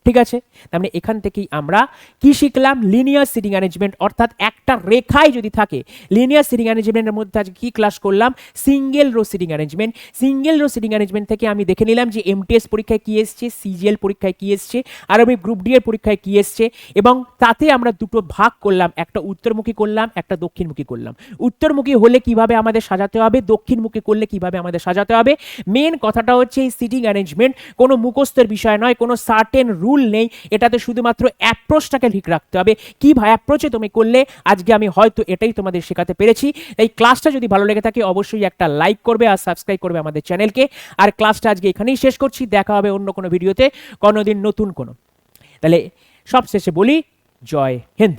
ঠিক আছে, তার মানে এখান থেকেই আমরা কি শিখলাম, লিনিয়ার সিটিং অ্যারেঞ্জমেন্ট, অর্থাৎ একটা রেখায় যদি থাকে। লিনিয়ার সিটিং অ্যারেঞ্জমেন্টের মধ্যে আজকে কি ক্লাস করলাম, single row seating arrangement. Single row seating arrangement থেকে আমি দেখে নিলাম যে এমটিএস পরীক্ষায় কি এসছে, সিজিএল পরীক্ষায় কি এসছে, আর আমি গ্রুপ ডি এর পরীক্ষায় কি এসছে, এবং তাতে আমরা দুটো ভাগ করলাম, একটা উত্তরমুখী করলাম, একটা দক্ষিণমুখী করলাম। উত্তরমুখী হলে কিভাবে আমাদের সাজাতে হবে, দক্ষিণমুখী করলে কিভাবে আমাদের সাজাতে হবে। মেন কথাটা হচ্ছে এই সিটিং অ্যারেঞ্জমেন্ট কোনো মুখস্থের বিষয় নয়, কোনো সার্টেন রুল নেই, এটাতে শুধুমাত্র অ্যাপ্রোচটাকে ঠিক রাখতে হবে। কি অ্যাপ্রোচে তুমি করলে, আজকে আমি হয়তো এটাই তোমাদের শেখাতে পেরেছি। তাই ক্লাসটা যদি ভালো লেগে থাকে অবশ্যই একটা লাইক করবে আর সাবস্ক্রাইব করবে আমাদের চ্যানেলকে। আর ক্লাসটা আজকে এখানেই শেষ করছি, দেখা হবে অন্য কোনো ভিডিওতে কোনোদিন নতুন কোনো। তাহলে সবশেষে বলি জয় হিন্দ।